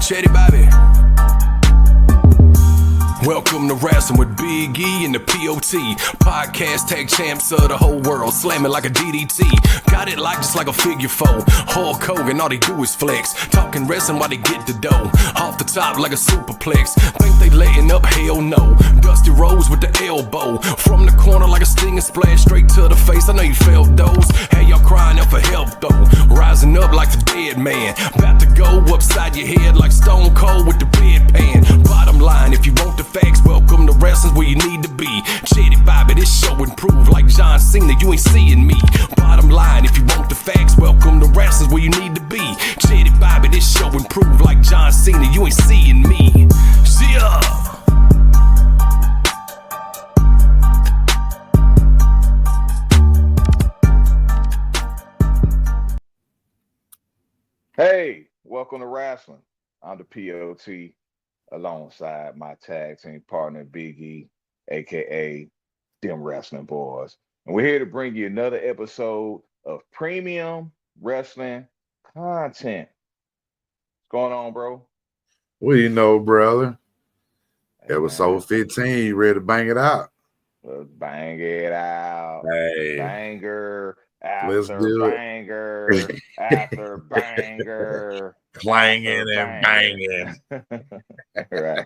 Chetty Bobby. Welcome to Wrasslin with Big E and the POT. Podcast tag champs of the whole world, slamming like a DDT. Got it like just like a figure four. Hulk Hogan, all they do is flex. Talking wrestling while they get the dough. Off the top like a superplex. Think they letting up? Hell no. Dusty Rose with the elbow. From the corner like a stinging splash. Straight to the face, I know you felt those. Hey, y'all crying out for help though. Rising up like the dead man. About to go upside your head like Stone Cold with the bedpan. Bottom line, if you want the facts, welcome to Wrasslin where you need to be. Chetty Bobby, this show improved like John Cena, you ain't seeing me. Bottom line, if you want the facts, welcome to Wrasslin where you need to be. Chetty Bobby, this show improved like John Cena, you ain't seeing me. Yeah. Hey, welcome to Wrasslin. I'm the POT alongside my tag team partner, Big E, aka them wrestling boys. And we're here to bring you another episode of premium wrestling content. What's going on, bro? Well, you know, brother. Hey, Episode 15, you ready to bang it out? Let's bang it out. Hey. Banger Let's after do it. banger after banger. Clanging and banging. Right.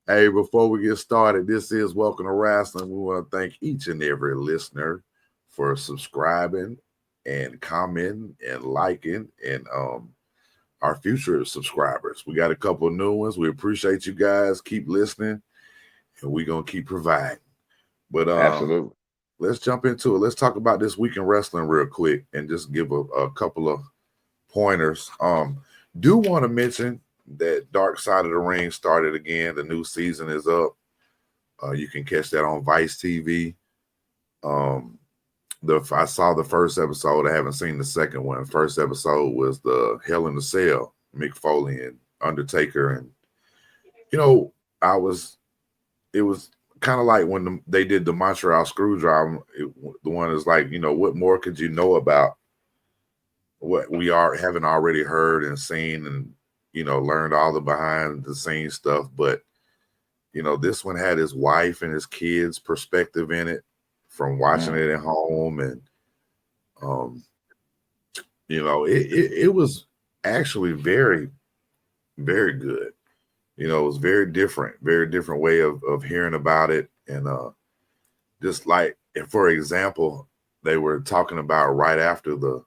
Hey, before we get started, this is Welcome to Wrasslin. We want to thank each and every listener for subscribing and commenting and liking and our future subscribers. We got a couple of new ones. We appreciate you guys. Keep listening, and we're going to keep providing. But Absolutely. Let's jump into it. Let's talk about this week in wrestling real quick and just give a couple of pointers. Do want to mention that Dark Side of the Ring started again. The new season is up. You can catch that on Vice TV. I saw the first episode. I haven't seen the second one. First episode was the Hell in the Cell, Mick Foley and Undertaker, and it was kind of like when they did the Montreal Screwdriver. The one is like, what more could you know about what we haven't already heard and seen and, learned all the behind the scenes stuff. But, this one had his wife and his kids' perspective in it from watching it at home. And, it was actually very, very good. It was very different way of hearing about it. And just like, for example, they were talking about right after the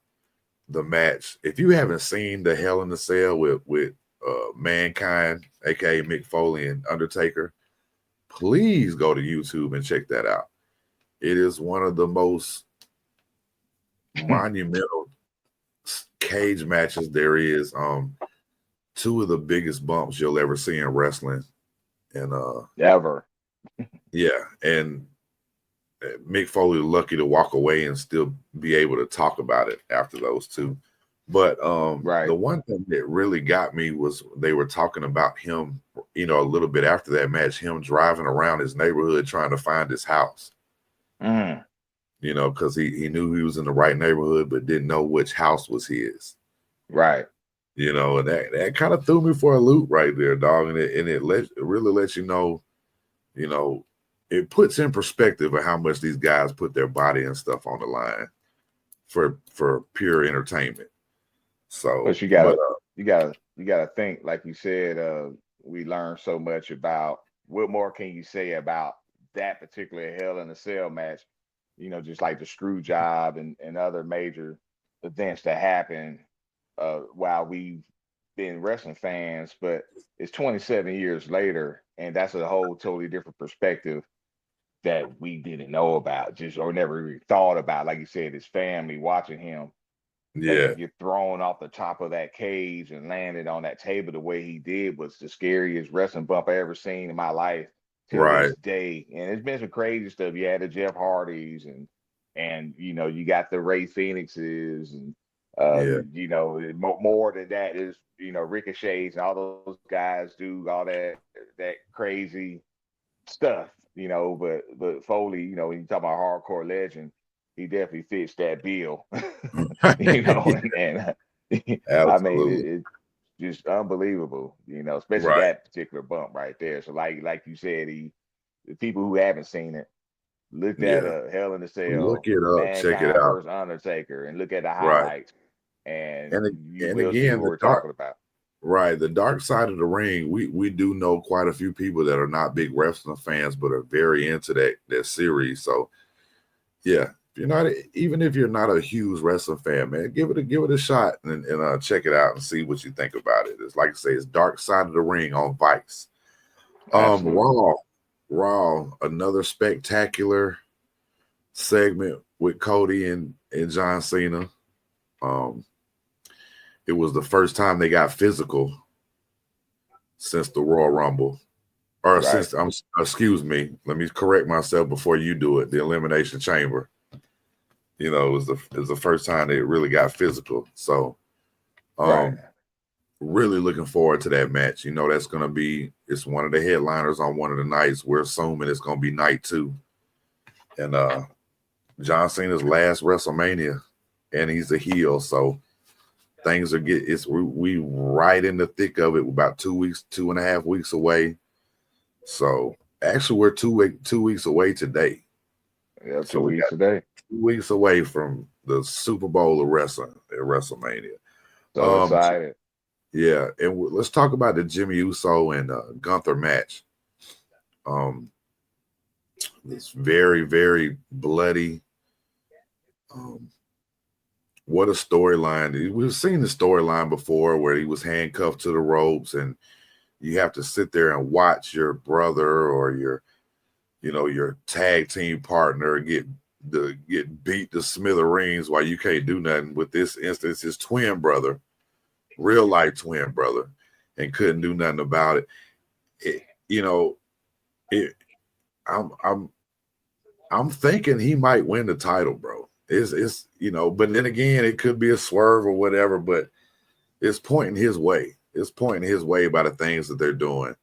match. If you haven't seen the Hell in the Cell with Mankind, aka Mick Foley and Undertaker, please go to YouTube and check that out. It is one of the most monumental cage matches there is. Two of the biggest bumps you'll ever see in wrestling, and ever. Yeah, and Mick Foley lucky to walk away and still be able to talk about it after those two. But right. The one thing that really got me was they were talking about him, a little bit after that match, him driving around his neighborhood trying to find his house. Because he knew he was in the right neighborhood, but didn't know which house was his. Right. And that kind of threw me for a loop right there, dog. And it really lets you know, it puts in perspective of how much these guys put their body and stuff on the line for pure entertainment. So, but you gotta think, like you said, we learned so much about what more can you say about that particular Hell in a Cell match, just like the screw job and other major events that happen while we've been wrestling fans, but it's 27 years later, and that's a whole totally different perspective that we didn't know about, or never really thought about. Like you said, his family watching him get thrown off the top of that cage and landed on that table the way he did was the scariest wrestling bump I ever seen in my life till this day. And it's been some crazy stuff. You had the Jeff Hardys and you got the Ray Phoenixes and more than that is Ricochets and all those guys do all that crazy stuff, but Foley, when you talk about hardcore legend, he definitely fits that bill. And I mean just unbelievable, especially Right. that particular bump right there. So like you said, the people who haven't seen it, looked at Yeah. a Hell in a Look Cell, it up. Check it Mankind out. versus Undertaker, and look at the Right. highlights, and And you and will see again, what we're talking about. the dark side of the ring. We do know quite a few people that are not big wrestling fans, but are very into that series. So yeah, if you're not, even if you're not a huge wrestling fan, man, give it a shot and check it out and see what you think about it. It's like I say, it's Dark Side of the Ring on Vice. Absolutely. Raw, another spectacular segment with Cody and John Cena. Um, it was the first time they got physical since the Royal Rumble, or Right. since excuse me, let me correct myself before you do it. The Elimination Chamber. It was the first time they really got physical. So, Right. um, really looking forward to that match. That's going to be, it's one of the headliners on one of the nights. We're assuming it's going to be night 2. And John Cena's last WrestleMania, and he's a heel. So things we right in the thick of it. We're about 2.5 weeks away. So actually, we're 2 weeks away today. Yeah, So two we weeks got today. 2 weeks away from the Super Bowl of wrestling at WrestleMania. So Um, excited. yeah, and let's talk about the Jimmy Uso and Gunther match. Um, it's very, very bloody. Um, what a storyline! We've seen the storyline before where he was handcuffed to the ropes, and you have to sit there and watch your brother or your tag team partner get beat to smithereens while you can't do nothing. With this instance, his twin brother, real life twin brother, and couldn't do nothing about it. It you know, it I'm thinking he might win the title, bro. But then again, it could be a swerve or whatever, but it's pointing his way. It's pointing his way by the things that they're doing.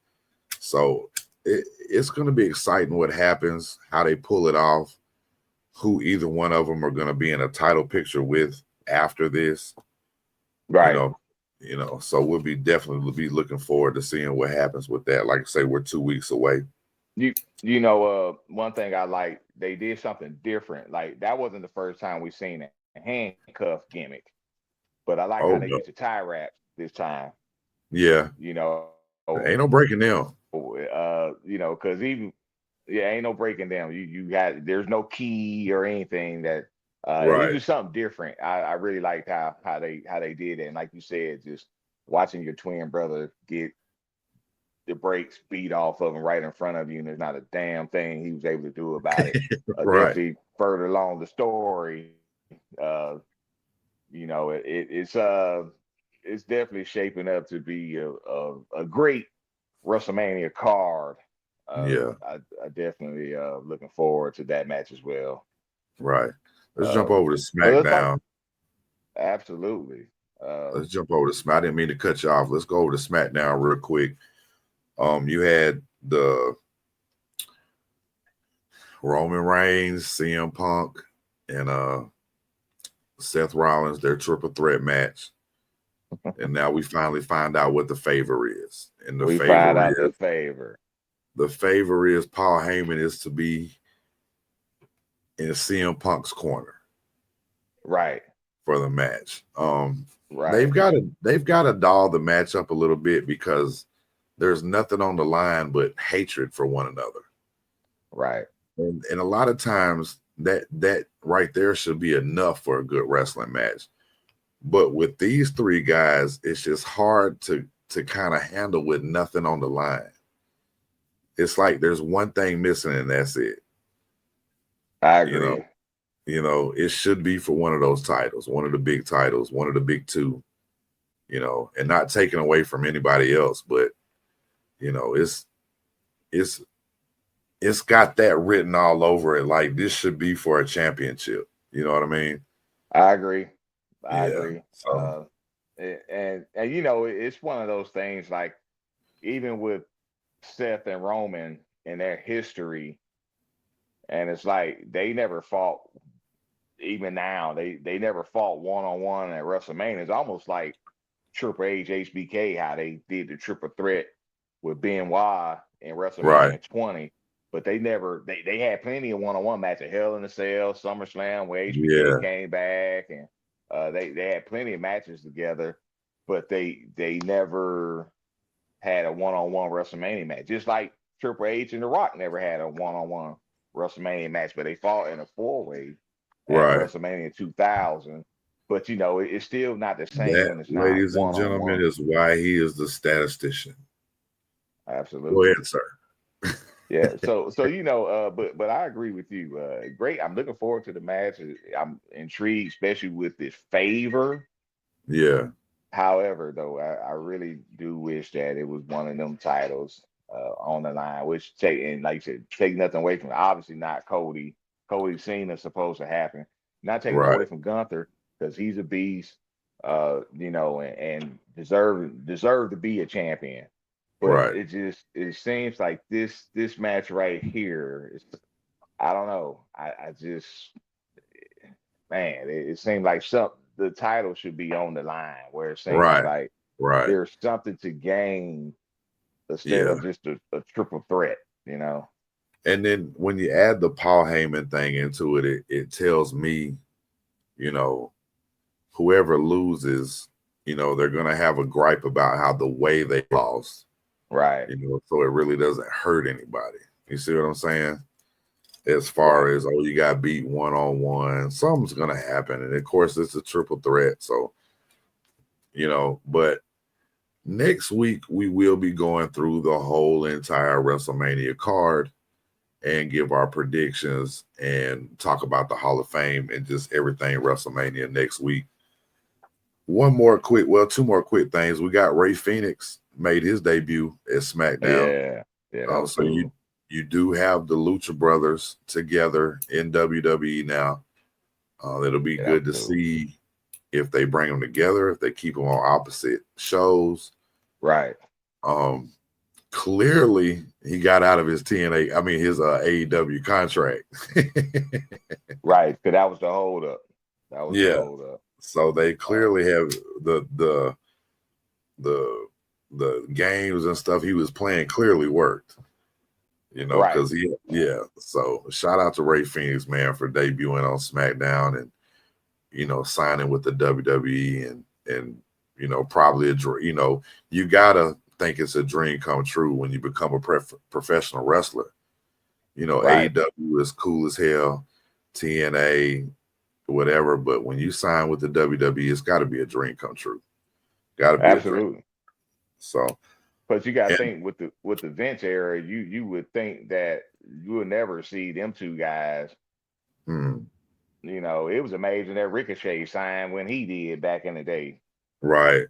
So it's going to be exciting what happens, how they pull it off, who either one of them are going to be in a title picture with after this. You Right. know, so we'll definitely be looking forward to seeing what happens with that. Like I say, we're 2 weeks away. One thing I like, they did something different. Like that wasn't the first time we seen a handcuff gimmick, but I like how Oh they no, used the tie wrap this time. yeah, You know, ain't no breaking them. because even ain't no breaking down. You got there's no key or anything that it was Right. just something different. I really liked how they did it. And like you said, just watching your twin brother get the brakes beat off of him right in front of you, and there's not a damn thing he was able to do about it. Right. Definitely further along the story, it's definitely shaping up to be a great WrestleMania card. Yeah. I definitely looking forward to that match as well. Right. Let's jump Um, over to but let's talk SmackDown. absolutely. Let's jump over to Smack. I didn't mean to cut you off. Let's go over to SmackDown real quick. You had the Roman Reigns, CM Punk, and Seth Rollins, their triple threat match. And now we finally find out what the favor is. And We find out the favor. the favor is Paul Heyman is to be in CM Punk's corner Right. for the match. Right. They've got to doll the match up a little bit because there's nothing on the line but hatred for one another. Right. And a lot of times that right there should be enough for a good wrestling match. But with these three guys, it's just hard to kind of handle with nothing on the line. It's like there's one thing missing and that's it. I You know, agree. it should be for one of those titles, one of the big titles, one of the big two, and not taken away from anybody else, but it's it's got that written all over it. Like this should be for a championship. You know what I mean? I agree. I Yeah. agree. So And it's one of those things like even with Seth and Roman and their history, and it's like they never fought. Even now, they never fought one on one at WrestleMania. It's almost like Triple H, HBK, how they did the triple threat with Benoit in Right. WrestleMania 20. But they had plenty of one-on-one matches, Hell in a Cell, SummerSlam, where HBK Yeah. came back, and they had plenty of matches together, but they never had a one-on-one WrestleMania match. Just like Triple H and The Rock never had a one-on-one WrestleMania match, but they fought in a four-way at Right. WrestleMania 2000. But it's still not the same That, when it's not ladies and gentlemen, one-on-one. is why he is the statistician. Go Absolutely. ahead, sir. Yeah. But I agree with you. Great. I'm looking forward to the match. I'm intrigued, especially with this favor. Yeah. However, though, I really do wish that it was one of them titles on the line, which like you said, take nothing away from it. Obviously not Cody. Cody's scene is supposed to happen. Not taking Right. away from Gunther because he's a beast, and deserve to be a champion. But Right. it seems like this match right here is, I don't know. I just, man, it seemed like the title should be on the line where it seems Right. like Right. there's something to gain instead Yeah. of just a triple threat, you know? And then when you add the Paul Heyman thing into it, it tells me, whoever loses, they're gonna have a gripe about how the way they lost, Right. so it really doesn't hurt anybody. You see what I'm saying? As far Right. as, you got beat one-on-one, something's gonna happen. And of course it's a triple threat. So, but next week we will be going through the whole entire WrestleMania card and give our predictions and talk about the Hall of Fame and just everything WrestleMania next week. Two more quick things. We got Ray Phoenix made his debut at SmackDown. Yeah. Yeah, that was So cool. you do have the Lucha Brothers together in WWE now. It'll be Yeah, that good to was cool. see if they bring them together, if they keep them on opposite shows. Right. Clearly he got out of his his AEW contract. Right. Because that was the hold up. That was the Yeah. hold up. So they clearly have the games and stuff he was playing clearly worked. Right. Because So shout out to Ray Phoenix, man, for debuting on SmackDown and signing with the WWE and probably you gotta think it's a dream come true when you become a professional wrestler. Right. AEW is cool as hell, TNA, whatever, but when you sign with the WWE, it's got to be a dream come true. Got to be a dream. Absolutely. So, But you got to think with the Vince era, you would think that you would never see them two guys. It was amazing that Ricochet signed when he did back in the day. right.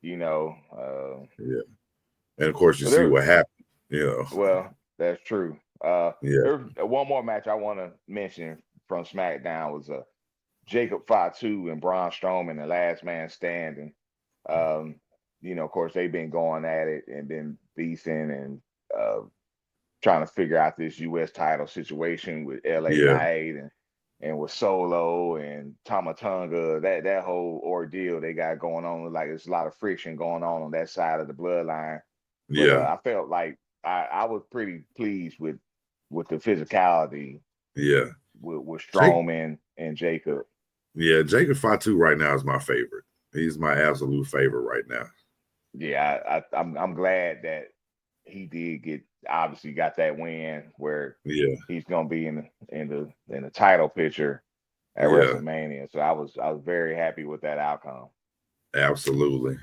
Yeah. And of course, you see what happened. Well, that's true. Yeah. There's one more match I want to mention from SmackDown was Jacob Fatu and Braun Strowman, the last man standing. Of course, they've been going at it and been beefing and trying to figure out this U.S. title situation with LA Knight and with Solo and Tamatonga, that whole ordeal they got going on. Like there's a lot of friction going on that side of the bloodline. But I felt like I was pretty pleased with the physicality. Yeah. With Strowman and Jacob. Yeah, Jacob Fatu right now is my favorite. He's my absolute favorite right now. Yeah, I'm glad that he did obviously got that win where he's gonna be in the title picture at WrestleMania. So I was very happy with that outcome. Absolutely.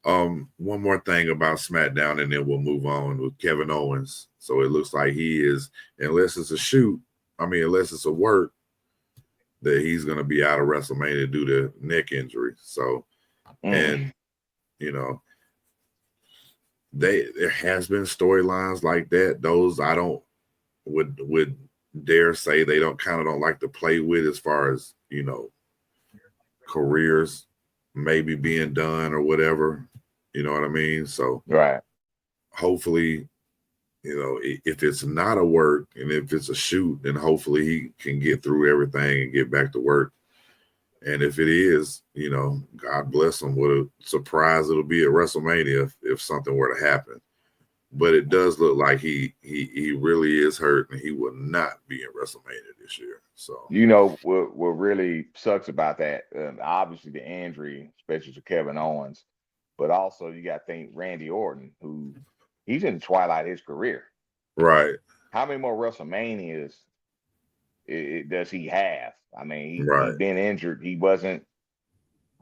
One more thing about SmackDown, and then we'll move on with Kevin Owens. So it looks like he is, unless it's a work, that he's going to be out of WrestleMania due to neck injury. So, and there has been storylines like that. Those I would dare say they don't like to play with as far as careers maybe being done or whatever. You know what I mean? So right. Hopefully, if it's not a work and if it's a shoot, then hopefully he can get through everything and get back to work. And if it is, God bless him. What a surprise it'll be at WrestleMania if something were to happen. But it does look like he really is hurt, and he will not be in WrestleMania this year. So What really sucks about that, obviously the injury, especially to Kevin Owens, but also you got to think Randy Orton, who he's in the twilight of his career. right, How many more WrestleManias does he have? I mean, he's right, been injured. He wasn't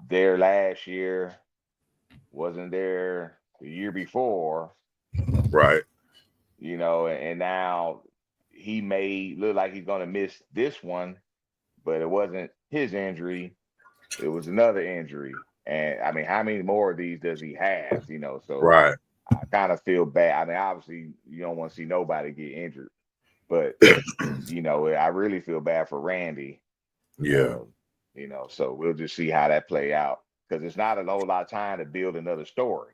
there last year, wasn't there the year before, right, and now he may look like he's going to miss this one, but it wasn't his injury. It was another injury. And I mean, how many more of these does he have? So right. I kind of feel bad. I mean, obviously, you don't want to see nobody get injured, but I really feel bad for Randy. Yeah, So we'll just see how that play out because it's not a whole lot of time to build another story.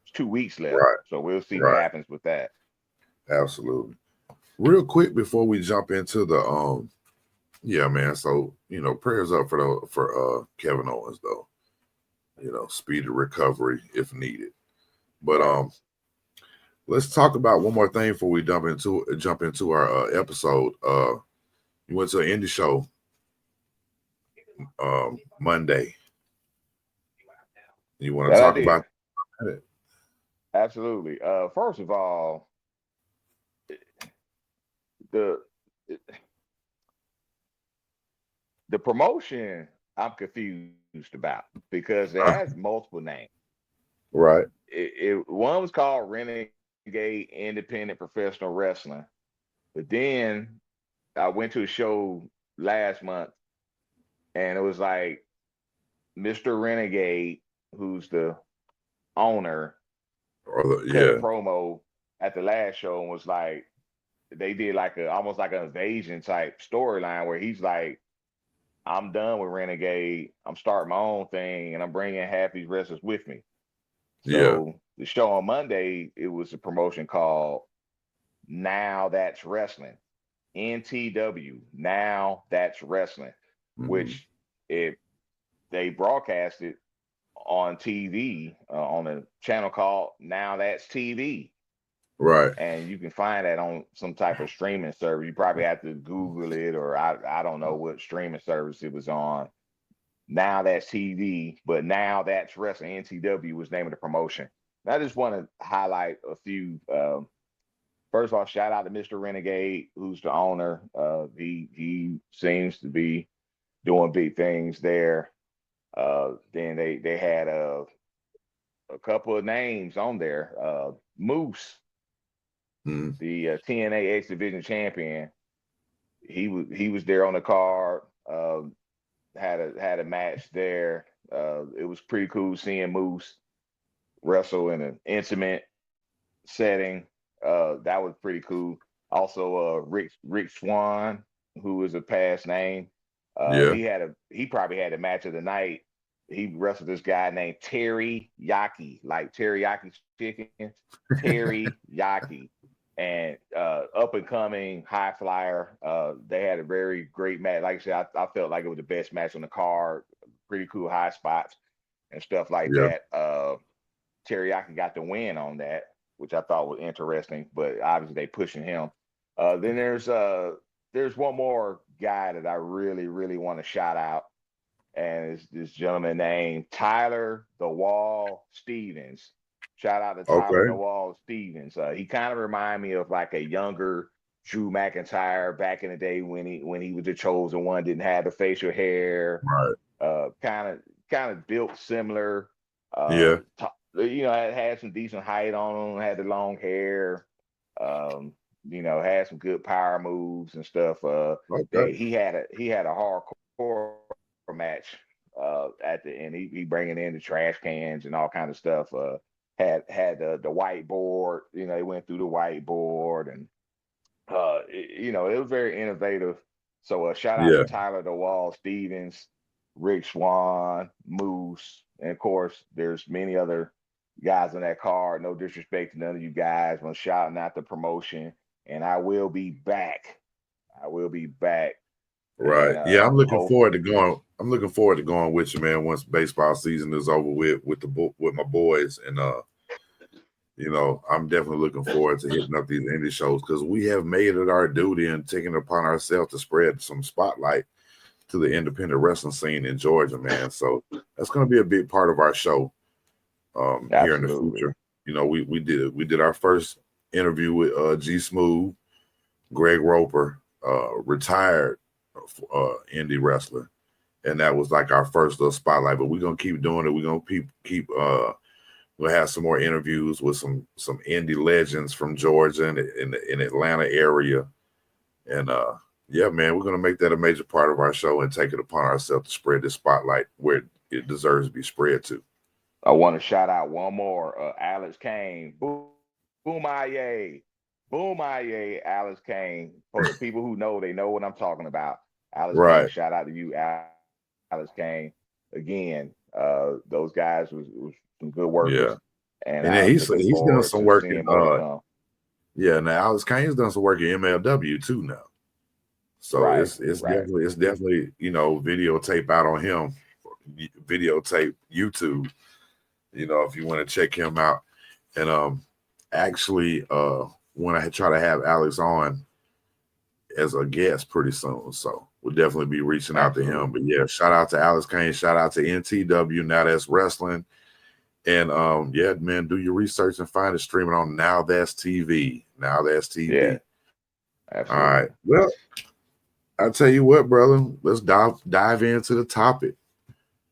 It's 2 weeks left, right, so we'll see what right. happens with that. Absolutely. Real quick before we jump into the yeah, man. So prayers up for Kevin Owens though. Speedy recovery if needed. But Right. let's talk about one more thing before we jump into our episode. You went to an indie show Monday. You want to That I talk did. about it? Absolutely. First of all, the the promotion I'm confused about because it has multiple names. Right. One was called Renegade Independent Professional Wrestling, but then I went to a show last month and it was like Mr. Renegade, who's the owner, cut a Yeah. promo at the last show and was like, they did like almost like an invasion type storyline where he's like, I'm done with Renegade. I'm starting my own thing and I'm bringing half these wrestlers with me. Yeah. So the show on Monday, it was a promotion called Now That's Wrestling, NTW. Now That's Wrestling, Mm-hmm. which they broadcasted on TV on a channel called Now That's TV. Right. And you can find that on some type of streaming service. You probably have to Google it, or I don't know what streaming service it was on. Now That's TV, but Now That's Wrestling. NTW was the name of the promotion. And I just want to highlight a few. First of all, shout out to Mr. Renegade, who's the owner. He seems to be doing big things there. Then they had a couple of names on there. Moose, Mm-hmm. the TNA X Division champion, he was there on the card. Had a match there. It was pretty cool seeing Moose wrestle in an intimate setting. That was pretty cool. Also, Rick Swan, who is a past name. Yeah. He probably had a match of the night. He wrestled this guy named Terry Yaki, like teriyaki chicken, Terry Yaki, and up and coming high flyer. They had a very great match. Like I said, I felt like it was the best match on the card. Pretty cool high spots and stuff like Yeah. that. Teriyaki got the win on that, which I thought was interesting, but obviously they pushing him. Then there's one more guy that I really, really want to shout out, and it's this gentleman named Tyler the Wall Stevens. Shout out to Tyler the Okay. Wall Stevens. He kind of remind me of like a younger Drew McIntyre back in the day when he was the chosen one, didn't have the facial hair, Right. Kind of built similar. Yeah. Had some decent height on him, had the long hair, had some good power moves and stuff. Okay. He had a hardcore match at the end. He bringing in the trash cans and all kind of stuff. Had the whiteboard. He went through the whiteboard and it was very innovative. So shout out to Yeah. Tyler the Wall Stevens, Rick Swan, Moose, and of course there's many other guys on that card. No disrespect to none of you guys. I'm shouting out the promotion, and I will be back. I will be back, Right. and Yeah. I'm looking hope forward to going. I'm looking forward to going with you, man. Once baseball season is over with my boys, and I'm definitely looking forward to hitting up these indie shows because we have made it our duty and taken it upon ourselves to spread some spotlight to the independent wrestling scene in Georgia, man. So that's going to be a big part of our show here in the future. We did our first interview with G Smooth, Greg Roper, retired indie wrestler, and that was like our first little spotlight. But we're gonna keep doing it. We're gonna keep we'll have some more interviews with some indie legends from Georgia and in Atlanta area, and yeah, man, we're gonna make that a major part of our show and take it upon ourselves to spread this spotlight where it deserves to be spread to. I want to shout out one more, Alex Kane. Boomaye, Alex Kane. For the people who know, they know what I'm talking about. Alex Kane, shout out to you, Alex Kane. Again, those guys was some good workers. Yeah. And he's done some work in yeah, now Alex Kane's done some work in MLW too now. So it's definitely videotape out on him, videotape YouTube, if you want to check him out. And actually when I try to have Alex on as a guest pretty soon. So we'll definitely be reaching out to him. But yeah, shout out to Alex Kane, shout out to NTW, Now That's Wrestling. And yeah, man, do your research and find it streaming on Now That's TV. Now That's TV. Yeah. Absolutely. All right. Well, I'll tell you what, brother. Let's dive into the topic.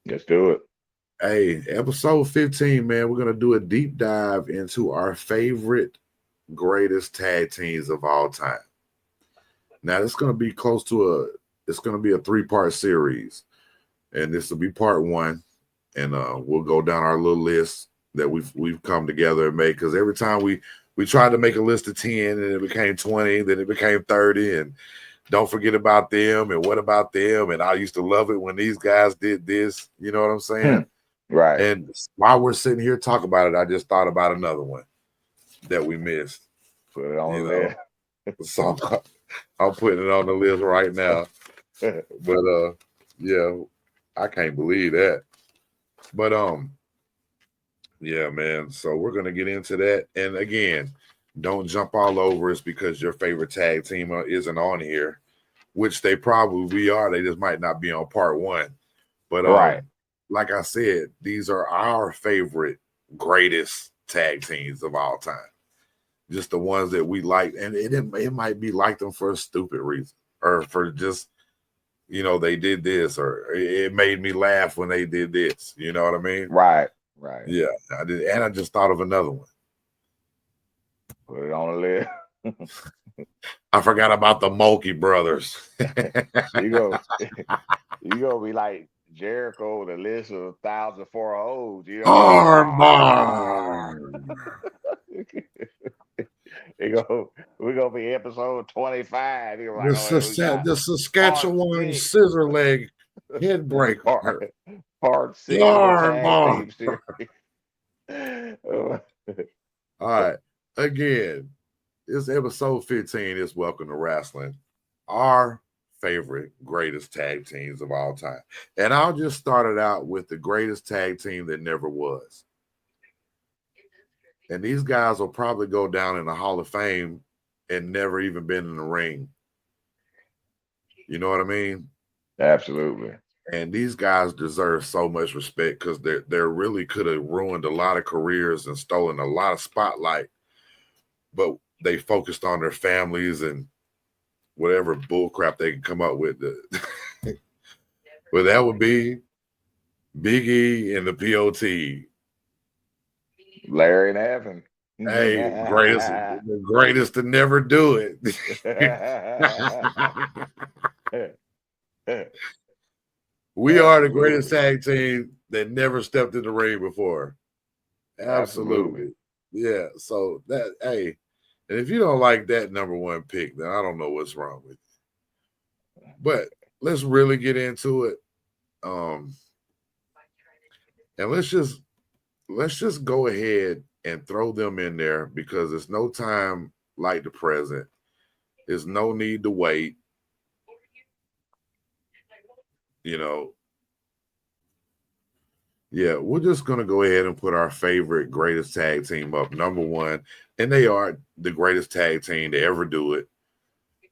Let's do it. Hey, episode 15, man. We're gonna do a deep dive into our favorite, greatest tag teams of all time. Now, it's gonna be close to it's gonna be a 3-part series, and this will be part 1. And we'll go down our little list that we've come together and made, because every time we tried to make a list of 10 and it became 20, then it became 30, and don't forget about them and what about them, and I used to love it when these guys did this, you know what I'm saying? Right. And while we're sitting here talking about it, I just thought about another one that we missed. Put it on there. So I'm putting it on the list right now. But yeah, I can't believe that. But yeah, man. So we're gonna get into that. And again, don't jump all over us because your favorite tag team isn't on here, which they probably are. They just might not be on part 1. But like I said, these are our favorite, greatest tag teams of all time. Just the ones that we like, and it might be like them for a stupid reason, or for just they did this, or it made me laugh when they did this. You know what I mean? Right. Yeah, I did, and I just thought of another one. Put it on the list. I forgot about the Mulkey brothers. You go be like Jericho, the list of 1,004 O's. We're gonna be episode 25. The Saskatchewan scissor leg head breaker. Part 6 All right. Again, this episode 15 is Welcome to Wrasslin, our favorite, greatest tag teams of all time. And I'll just start it out with the greatest tag team that never was. And these guys will probably go down in the Hall of Fame and never even been in the ring. You know what I mean? Absolutely. And these guys deserve so much respect because they really could have ruined a lot of careers and stolen a lot of spotlight. But they focused on their families and whatever bullcrap they can come up with. But that would be Big E and the POT. Larry and Evan. Hey, greatest to never do it. We are the greatest tag team that never stepped in the ring before. Absolutely. Yeah. So that, hey, and if you don't like that number 1 pick, then I don't know what's wrong with you. But let's really get into it. And let's just go ahead and throw them in there because there's no time like the present. There's no need to wait. Yeah, we're just gonna go ahead and put our favorite greatest tag team up number one, and they are the greatest tag team to ever do it,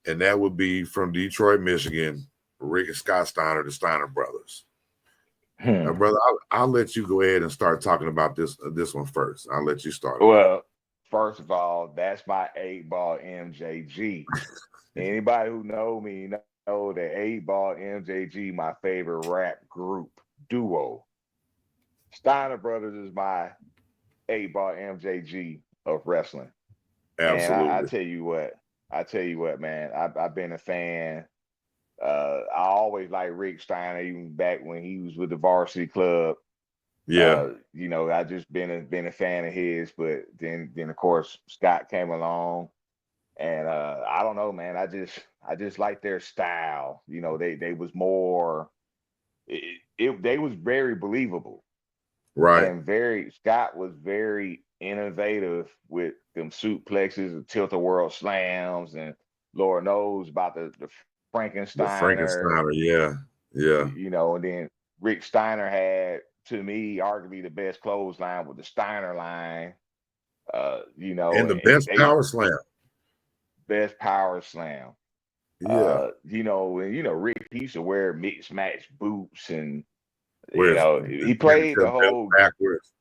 and that would be from Detroit, Michigan, Rick and Scott Steiner, the Steiner brothers. Now, Hmm. brother, I'll let you go ahead and start talking about this one first. I'll let you start it off. Well, first of all, that's my 8 ball MJG. Anybody who know me know that 8 ball MJG, my favorite rap group duo. Steiner Brothers is my 8 ball MJG of wrestling. And I Absolutely. tell you what, man, I've been a fan. I always liked Rick Steiner, even back when he was with the Varsity Club. Yeah. I just been a fan of his, but then of course Scott came along, and I don't know, man. I just like their style. They was more. They was very believable, Right. and very Scott was very innovative with them suplexes and tilt the world slams, and Lord knows about the The Frankensteiner. Frankensteiner. Yeah. Yeah. And then Rick Steiner had, to me, arguably the best clothesline with the Steiner line. And the And best they power slam. best power slam. Yeah. Rick he used to wear mixed match boots, and Whereas he turn played the the belt whole backwards.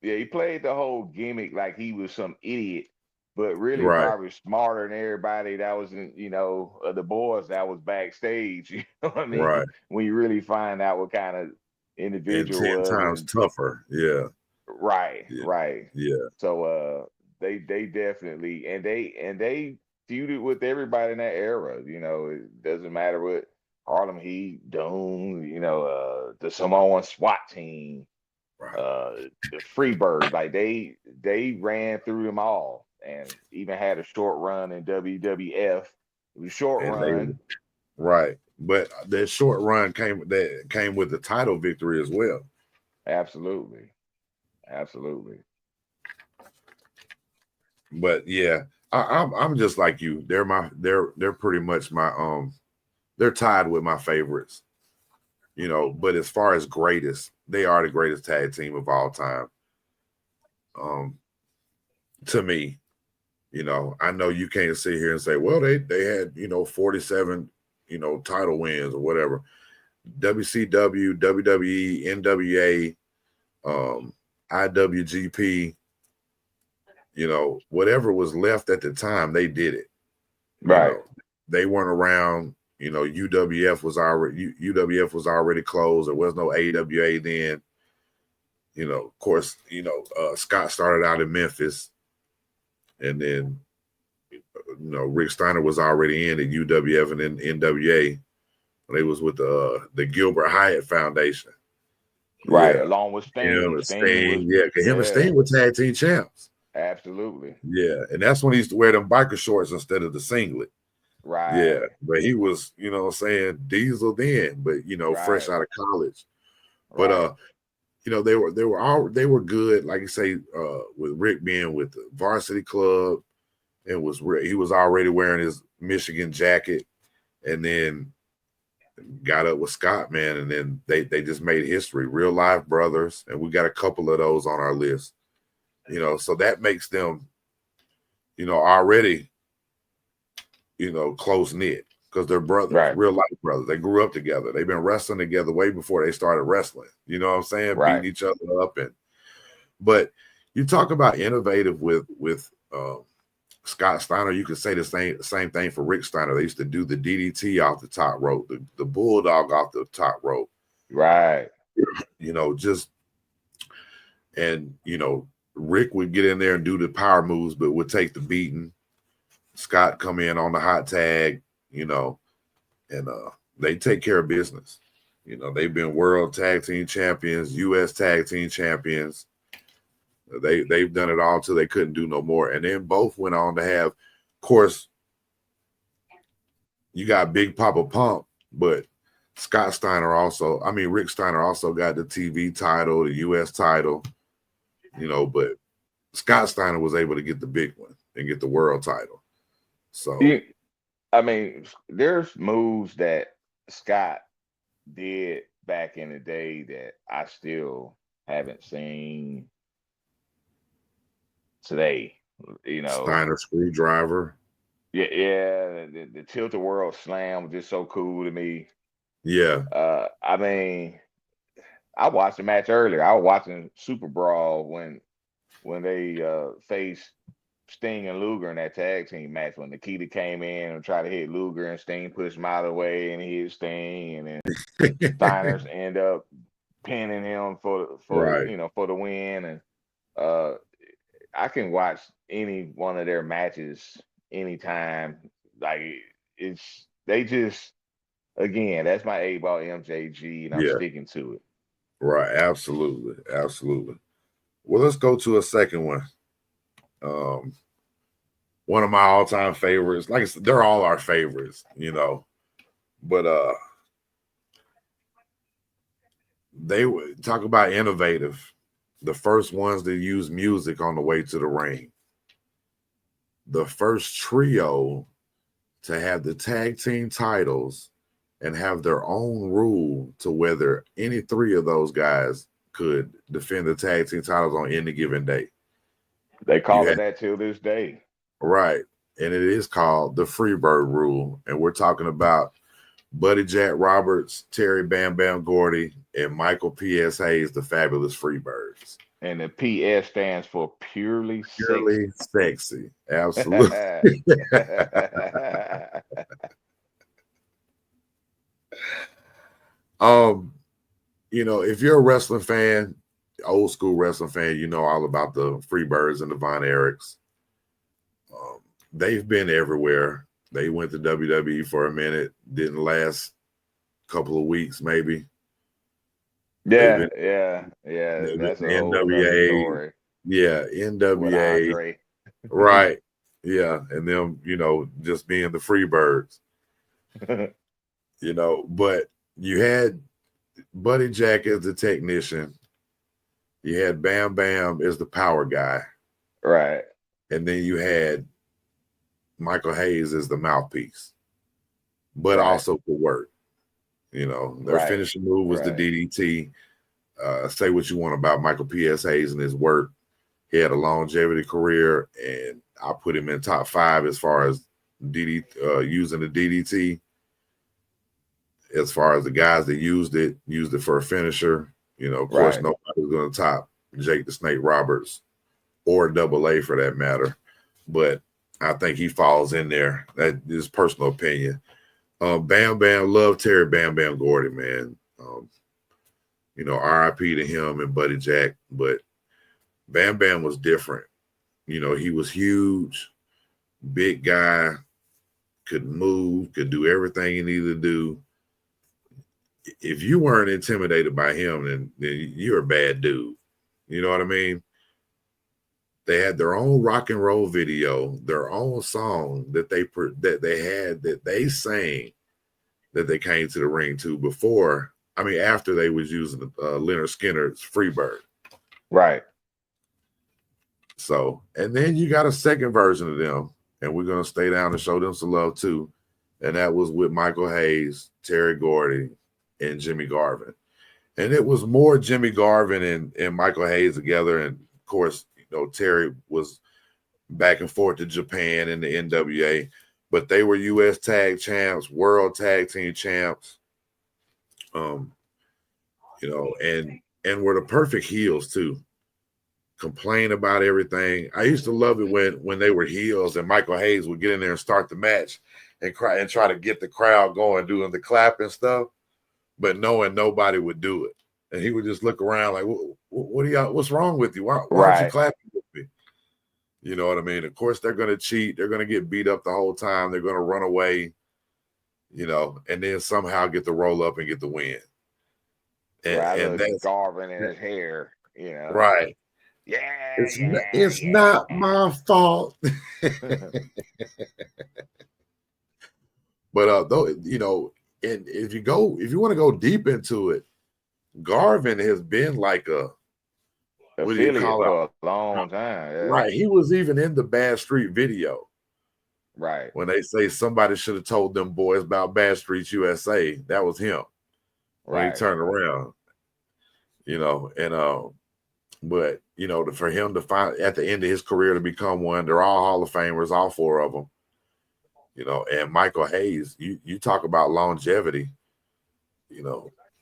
yeah, he played the whole gimmick like he was some idiot, but really Right. probably smarter than everybody that was the boys that was backstage. You know what I mean? Right. When you really find out what kind of And individual 10 was, times and tougher. Yeah. right, Yeah. right. Yeah. So they definitely, and they feuded with everybody in that era. It doesn't matter what Harlem Heat, Doom, the Samoan SWAT team, Right. uh the Freebirds, like they ran through them all, and even had a short run in WWF. It was a short And they run. right. But that short run came with the title victory as well. Absolutely. Absolutely. But yeah, I'm just like you. They're pretty much my they're tied with my favorites. But as far as greatest, they are the greatest tag team of all time. Um, to me, I know you can't sit here and say, well, they had 47 title wins or whatever. WCW, WWE, NWA, IWGP, whatever was left at the time, they did it. You Right. know, they weren't around. UWF was already closed. There was no AWA then. Of course, Scott started out in Memphis, and then Rick Steiner was already in at UWF and then NWA. They was with the Gilbert Hyatt Foundation. Right. Yeah, Along with him Sting. and Sting was, Sting. Yeah, 'cause him and yeah, Sting were tag team champs. absolutely. Yeah, and that's when he used to wear them biker shorts instead of the singlet. Yeah, Right. but he was, what I'm saying, diesel then, but fresh Right. out of college. But Right. they were good, like you say, with Rick being with the varsity club, he was already wearing his Michigan jacket, and then got up with Scott, man, and then they just made history, real life brothers, and we got a couple of those on our list. So that makes them, already, close knit because they're brothers, Right. real life brothers. They grew up together. They've been wrestling together way before they started wrestling. You know what I'm saying? Right. Beating each other up, but you talk about innovative with Scott Steiner. You could say the same thing for Rick Steiner. They used to do the DDT off the top rope, the bulldog off the top rope. Right. Just and Rick would get in there and do the power moves, but would take the beating. Scott come in on the hot tag, and they take care of business. They've been world tag team champions, U.S. tag team champions. They've done it all till they couldn't do no more. And then both went on to have, of course, you got Big Papa Pump, but Rick Steiner also got the TV title, the U.S. title, but Scott Steiner was able to get the big one and get the world title. So, I mean, there's moves that Scott did back in the day that I still haven't seen today. You know, Steiner Screwdriver. yeah, the Tilt the World Slam was just so cool to me. Yeah. I mean, I watched the match earlier. I was watching Super Brawl when they faced Sting and Luger in that tag team match when Nikita came in and tried to hit Luger and Sting pushed him out of the way and he hit Sting and then Steiner's end up pinning him Right. for the win. And uh I can watch any one of their matches anytime. Like it's they just again, that's my A-ball MJG and I'm Yeah. sticking to it. Right. Absolutely. Absolutely. Well, let's go to a second one. One of my all-time favorites. Like I said, they're all our favorites, you know. But they would talk about innovative. The first ones that use music on the way to the ring. The first trio to have the tag team titles and have their own rule to whether any three of those guys could defend the tag team titles on any given day. They call it had, that till this day. right. And it is called the Freebird rule. And we're talking about Buddy Jack Roberts, Terry Bam Bam Gordy, and Michael P.S. Hayes, the Fabulous Freebirds. And the PS stands for purely Sexy. Absolutely. You know, if you're a wrestling fan, old school wrestling fan, you know all about the Freebirds and the Von Erichs. They've been everywhere. They went to WWE for a minute, didn't last a couple of weeks, maybe. Yeah. That's That's a whole nother story. Yeah, With NWA. Andre. Right. Yeah. And them, you know, just being the Freebirds. You know, but you had Buddy Jack as the technician. You had Bam Bam as the power guy. Right. And then you had Michael Hayes as the mouthpiece, but also could work. You know, their finishing move was the DDT. Say what you want about Michael P.S. Hayes and his work. He had a longevity career, and I put him in top 5 as far as using the DDT. As far as the guys that used it for a finisher. You know, of course, nobody's going to top Jake the Snake Roberts or Double A for that matter. But I think he falls in there. That is personal opinion. Bam Bam, love Terry Bam Bam Gordy, man. You know, RIP to him and Buddy Jack. But Bam Bam was different. You know, he was huge, big guy, could move, could do everything he needed to do. If you weren't intimidated by him, then you're a bad dude. You know what I mean? They had their own rock and roll video, their own song that they sang that they came to the ring to after they was using Leonard Skinner's Freebird. Right. So, and then you got a second version of them, and we're going to stay down and show them some love too. And that was with Michael Hayes, Terry Gordy, and Jimmy Garvin. And it was more Jimmy Garvin and Michael Hayes together. And of course, you know, Terry was back and forth to Japan in the NWA, but they were U.S. tag champs, world tag team champs. You know, and were the perfect heels too. Complain about everything. I used to love it when they were heels and Michael Hayes would get in there and start the match and cry and try to get the crowd going, doing the clap and stuff, but knowing nobody would do it. And he would just look around like, what are y'all, what's wrong with you? Why aren't you clapping with me? You know what I mean? Of course, they're going to cheat. They're going to get beat up the whole time. They're going to run away, you know, and then somehow get the roll up and get the win. And that's Garvin in his hair, you know. Right. Yeah. It's not my fault. But though, you know, and if you want to go deep into it, Garvin has been like what do you call it? For a long time. Yeah. Right. He was even in the Bad Street video. Right. When they say somebody should have told them boys about Bad Street USA, that was him. When he turned around. and but for him to find at the end of his career to become one, they're all Hall of Famers, all four of them. And Michael Hayes, you talk about longevity.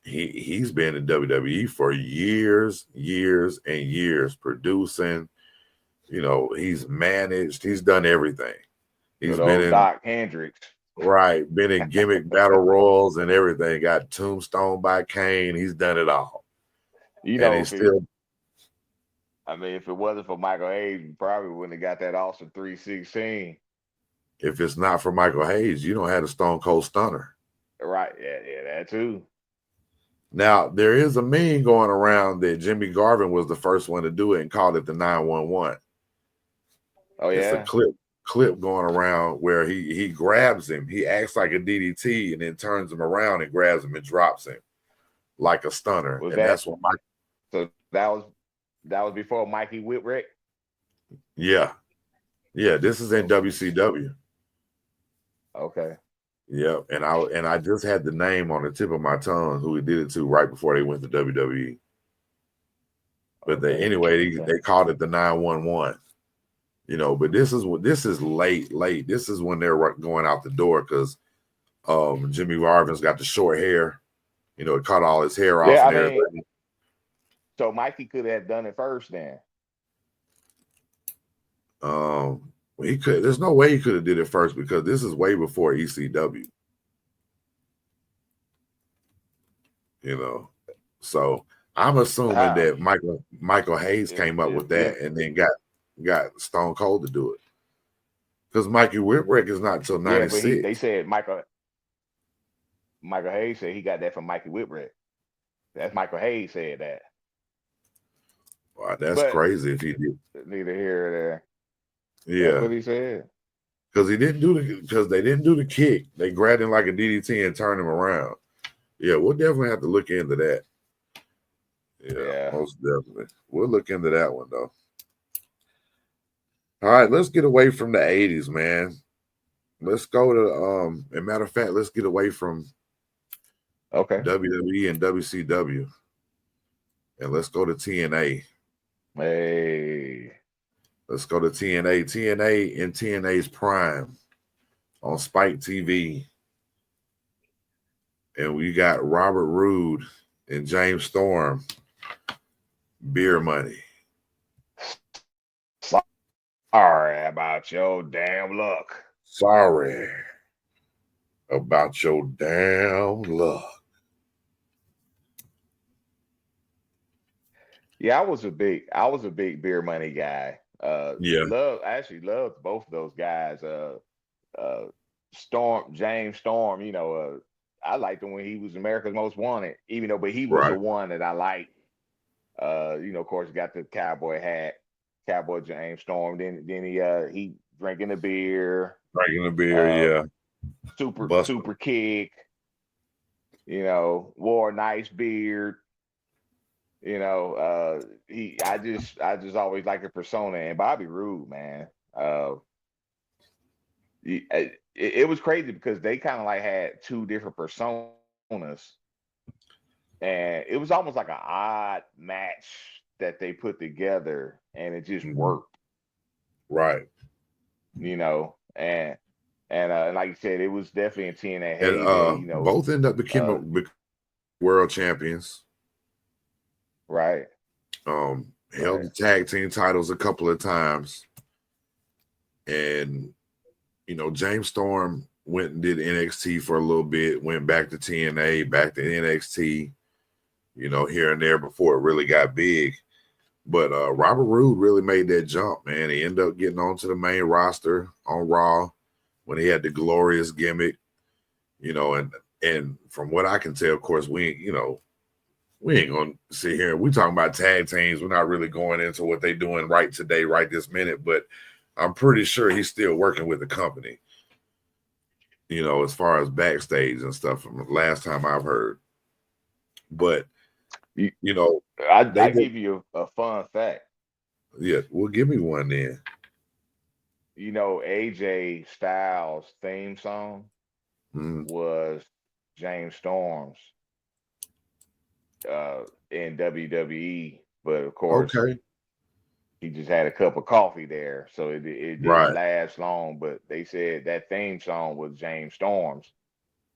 He's been in WWE for years and years, producing. He's managed. He's done everything. He's Good been old in Doc Hendricks. been in gimmick battle royals and everything. Got tombstone by Kane. He's done it all, and he's still. If it wasn't for Michael Hayes, we probably wouldn't have got that awesome 316. If it's not for Michael Hayes, you don't have a Stone Cold Stunner. Right. Yeah, that too. Now, there is a meme going around that Jimmy Garvin was the first one to do it and called it the 911. Oh, yeah? It's a clip going around where he grabs him. He acts like a DDT and then turns him around and grabs him and drops him like a stunner. That's what Mike. So that was before Mikey Whipwreck? Yeah. Yeah, this is in WCW. Okay. Yeah, and I just had the name on the tip of my tongue who he did it to right before they went to WWE. But they called it the 911. But this is late. This is when they're going out the door because Jimmy Garvin's got the short hair. It cut all his hair off and everything. So Mikey could have done it first then. He could. There's no way he could have did it first because this is way before ECW. So I'm assuming that Michael Hayes came up with that and then got Stone Cold to do it because Mikey Whipwreck is not until 96. Yeah, but they said Michael Hayes said he got that from Mikey Whipwreck. That's Michael Hayes said that. Wow, that's crazy if he did. Neither here or there. Yeah, that's what he said. Because they didn't do the kick. They grabbed him like a DDT and turned him around. Yeah, we'll definitely have to look into that. Yeah, most definitely. We'll look into that one though. All right, let's get away from the 80s, man. Let's go to as a matter of fact, let's get away from WWE and WCW. And let's go to TNA. Hey. Let's go to TNA. TNA in TNA's prime on Spike TV. And we got Robert Roode and James Storm. Beer money. Sorry about your damn luck. Sorry about your damn luck. Yeah, I was a big beer money guy. I actually loved both of those guys. James Storm, I liked him when he was America's Most Wanted, but he was the one that I liked. Of course, he got the cowboy hat, Cowboy James Storm. Then he drinking the beer. Yeah. Super kick. Wore a nice beard. I just always liked the persona. And Bobby Roode, man. It was crazy because they kind of like had two different personas. And it was almost like an odd match that they put together, and it just worked. Right. And like you said, it was definitely in TNA heyday. And both end up becoming world champions. Right. Held the tag team titles a couple of times. And James Storm went and did NXT for a little bit, went back to TNA, back to NXT. Here and there before it really got big. But Robert Roode really made that jump, man. He ended up getting onto the main roster on Raw when he had the glorious gimmick, and from what I can tell, of course, we ain't gonna sit here. We talking about tag teams. We're not really going into what they're doing right today, right this minute, but I'm pretty sure he's still working with the company, as far as backstage and stuff from the last time I've heard. But I'll give you a fun fact. Yeah, well, give me one then. AJ Styles' theme song was James Storm's. in WWE, but of course Okay. he just had a cup of coffee there, so it didn't Right. last long. But they said that theme song was James Storm's,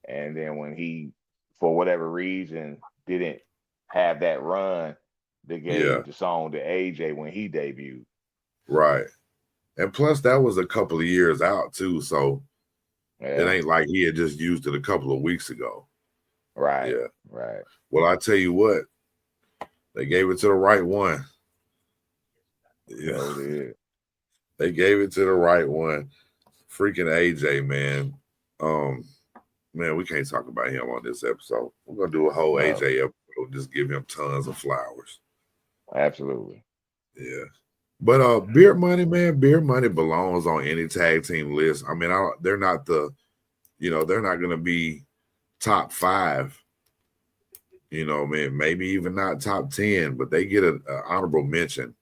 and then when he, for whatever reason, didn't have that run, they Yeah. gave the song to AJ when he debuted. Right. And plus, that was a couple of years out too, so it Yeah, ain't like he had just used it a couple of weeks ago. right, Yeah. right. Well, I tell you what, they gave it to the right one. Yeah. So did. They gave it to the right one. Freaking AJ, man. Um, man, we can't talk about him on this episode. We're gonna do a whole No, AJ episode, just give him tons of flowers. absolutely. Yeah. But Beer Money, man, Beer Money belongs on any tag team list. I mean, they're not they're not gonna be top 5. Man, maybe even not top 10, but they get an honorable mention.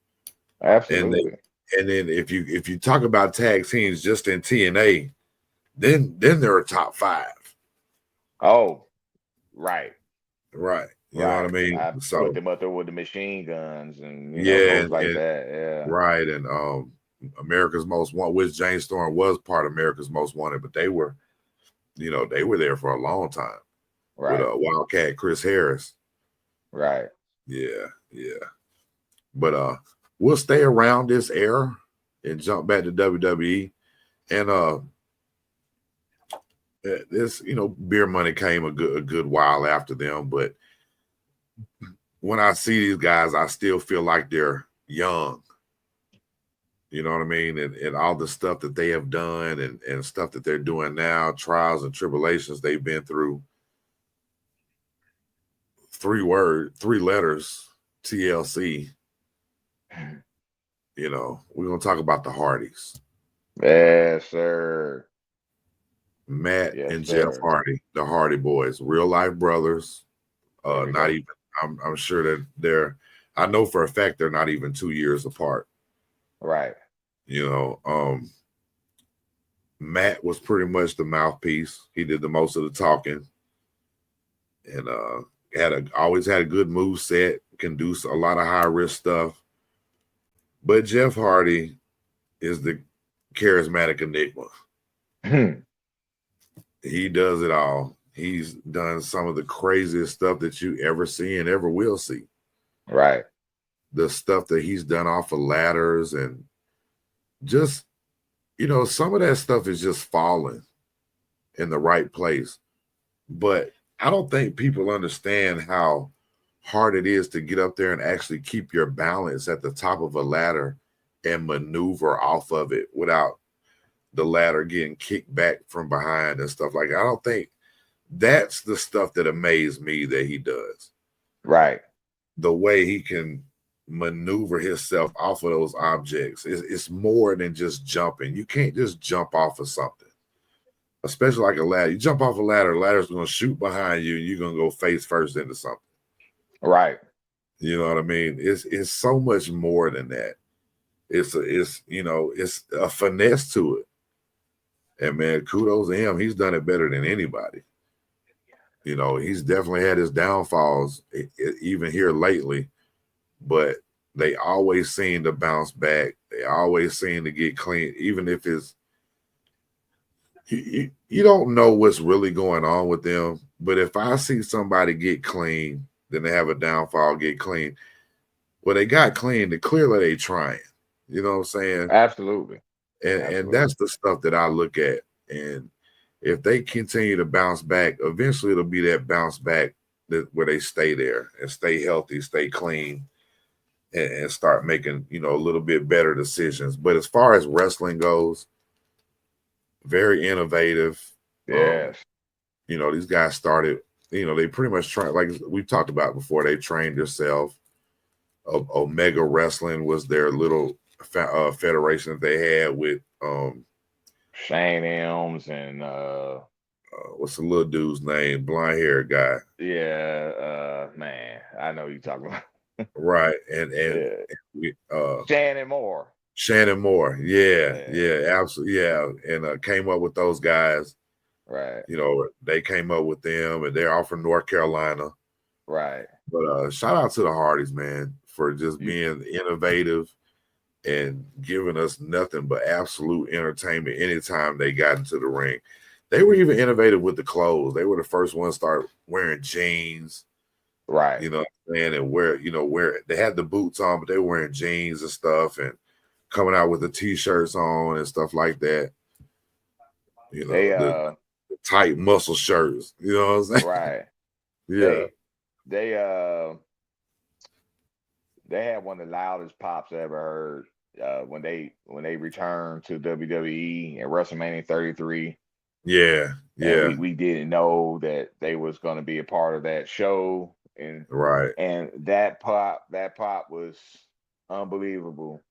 And Absolutely. and then if you talk about tag teams just in TNA, then they're a top 5. Oh, right. Right. You know what I Right. mean? I put So them up there with the machine guns and yeah, folks like that. Yeah. right. And America's Most Wanted, which James Storm was part of America's Most Wanted, but they were there for a long time with Right. Wildcat Chris Harris. Right. Yeah, yeah. But we'll stay around this era and jump back to WWE. And this, Beer Money came a good while after them, but when I see these guys, I still feel like they're young. You know what I mean? And all the stuff that they have done and stuff that they're doing now, trials and tribulations they've been through. 3 letters, TLC. We're going to talk about the Hardys. Yes, sir. Matt Yes, and Jeff sir. Hardy, the Hardy boys, real life brothers. There we Not go. even, I'm sure that I know for a fact they're not even 2 years apart. Right. Matt was pretty much the mouthpiece. He did the most of the talking, and always had a good move set. Can do a lot of high risk stuff. But Jeff Hardy is the charismatic enigma. He does it all. He's done some of the craziest stuff that you ever see and ever will see. Right. The stuff that he's done off of ladders and just, some of that stuff is just falling in the right place. But I don't think people understand how hard it is to get up there and actually keep your balance at the top of a ladder and maneuver off of it without the ladder getting kicked back from behind and stuff like that. I don't think that's the stuff that amazed me that he does. Right. The way he can maneuver himself off of those objects. It's more than just jumping. You can't just jump off of something, especially like a ladder. You jump off a ladder, the ladder's going to shoot behind you and you're going to go face first into something. Right. You know what I mean? It's so much more than that. It's a finesse to it. And man, kudos to him. He's done it better than anybody. He's definitely had his downfalls even here lately, but they always seem to bounce back. They always seem to get clean, even if it's you don't know what's really going on with them. But if I see somebody get clean, then they have a downfall, get clean. Well, they got clean. Clearly they trying. You know what I'm saying? Absolutely. And that's the stuff that I look at. And if they continue to bounce back, eventually it'll be that bounce back where they stay there and stay healthy, stay clean, and start making, a little bit better decisions. But as far as wrestling goes, very innovative. Yes. These guys started, they pretty much tried, like we've talked about before, they trained themselves. Omega Wrestling was their little federation that they had with Shane Elms and what's the little dude's name? Blonde hair guy. yeah, man, I know you're talking about. Right. And we Shannon Moore. Shannon Moore. Yeah, absolutely. Yeah. And came up with those guys. Right. They came up with them and they're all from North Carolina. Right. But shout out to the Hardys, man, for just You being innovative and giving us nothing but absolute entertainment anytime they got into the ring. They were even innovative with the clothes. They were the first ones to start wearing jeans, right. you know what I'm saying, and wear they had the boots on, but they were wearing jeans and stuff and coming out with the t-shirts on and stuff like that. You know, They the tight muscle shirts, you know what I'm saying? right. Yeah, They they had one of the loudest pops I ever heard when they returned to WWE and WrestleMania 33. yeah, And yeah, we didn't know that they was going to be a part of that show, right, and that pop was unbelievable,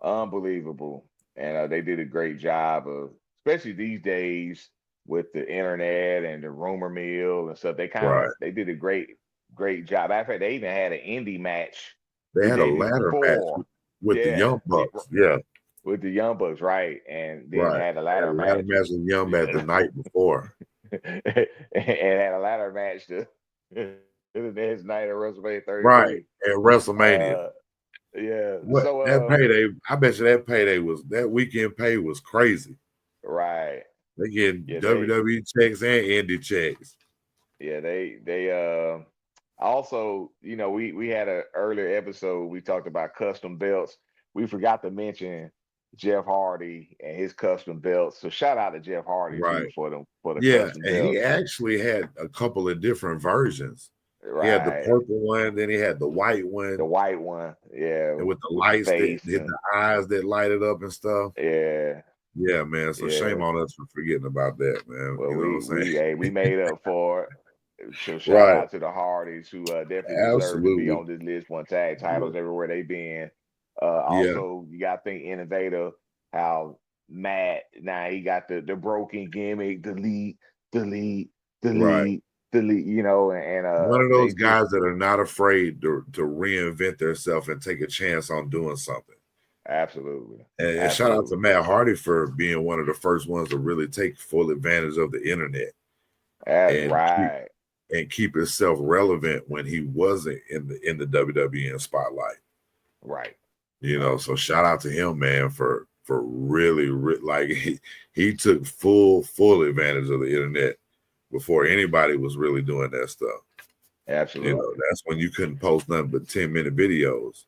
unbelievable. And they did a great job of, especially these days with the internet and the rumor mill and stuff. right. They did a great job. Matter of fact, they even had an indie match They the had a day ladder match before. with the Yeah, Young Bucks. Yeah, with the Young Bucks, right? And then right. had a They had ladder a ladder match. match with Young Bucks the night before. And had a ladder match the next night at WrestleMania Right. 33. At WrestleMania. Uh, yeah. What So, that payday, I bet you that payday was that weekend pay was crazy. right. They getting Yeah, WWE checks and indie checks. they also, we had an earlier episode. We talked about custom belts. We forgot to mention Jeff Hardy and his custom belts. So shout out to Jeff Hardy too Right. for the Yeah. custom And he belts. actually had a couple of different versions. He had the Right. purple one, then he had the white The one, white one, yeah, and with the with the lights that face hit and the eyes that lighted up and stuff. yeah, Yeah, man. So yeah. shame on us for forgetting about that, man. Well, You know what I'm saying? we made up for it. So shout Right. out to the Hardys who definitely deserve to be Absolutely. on this list. One tag Yeah. titles everywhere they been. Yeah. Also, you got to think innovative. How Matt now he got the broken gimmick, delete, delete, Right. delete, delete. And One of they those just guys that are not afraid to reinvent themselves and take a chance on doing something. absolutely, And shout out to absolutely, Matt Hardy for being one of the first ones to really take full advantage of the internet that's and right, keep himself relevant when he wasn't in the WWE spotlight. right, You know, right, so shout out to him, man, for really like he took full advantage of the internet before anybody was really doing that stuff. You know, absolutely, that's when you couldn't post nothing but 10-minute videos.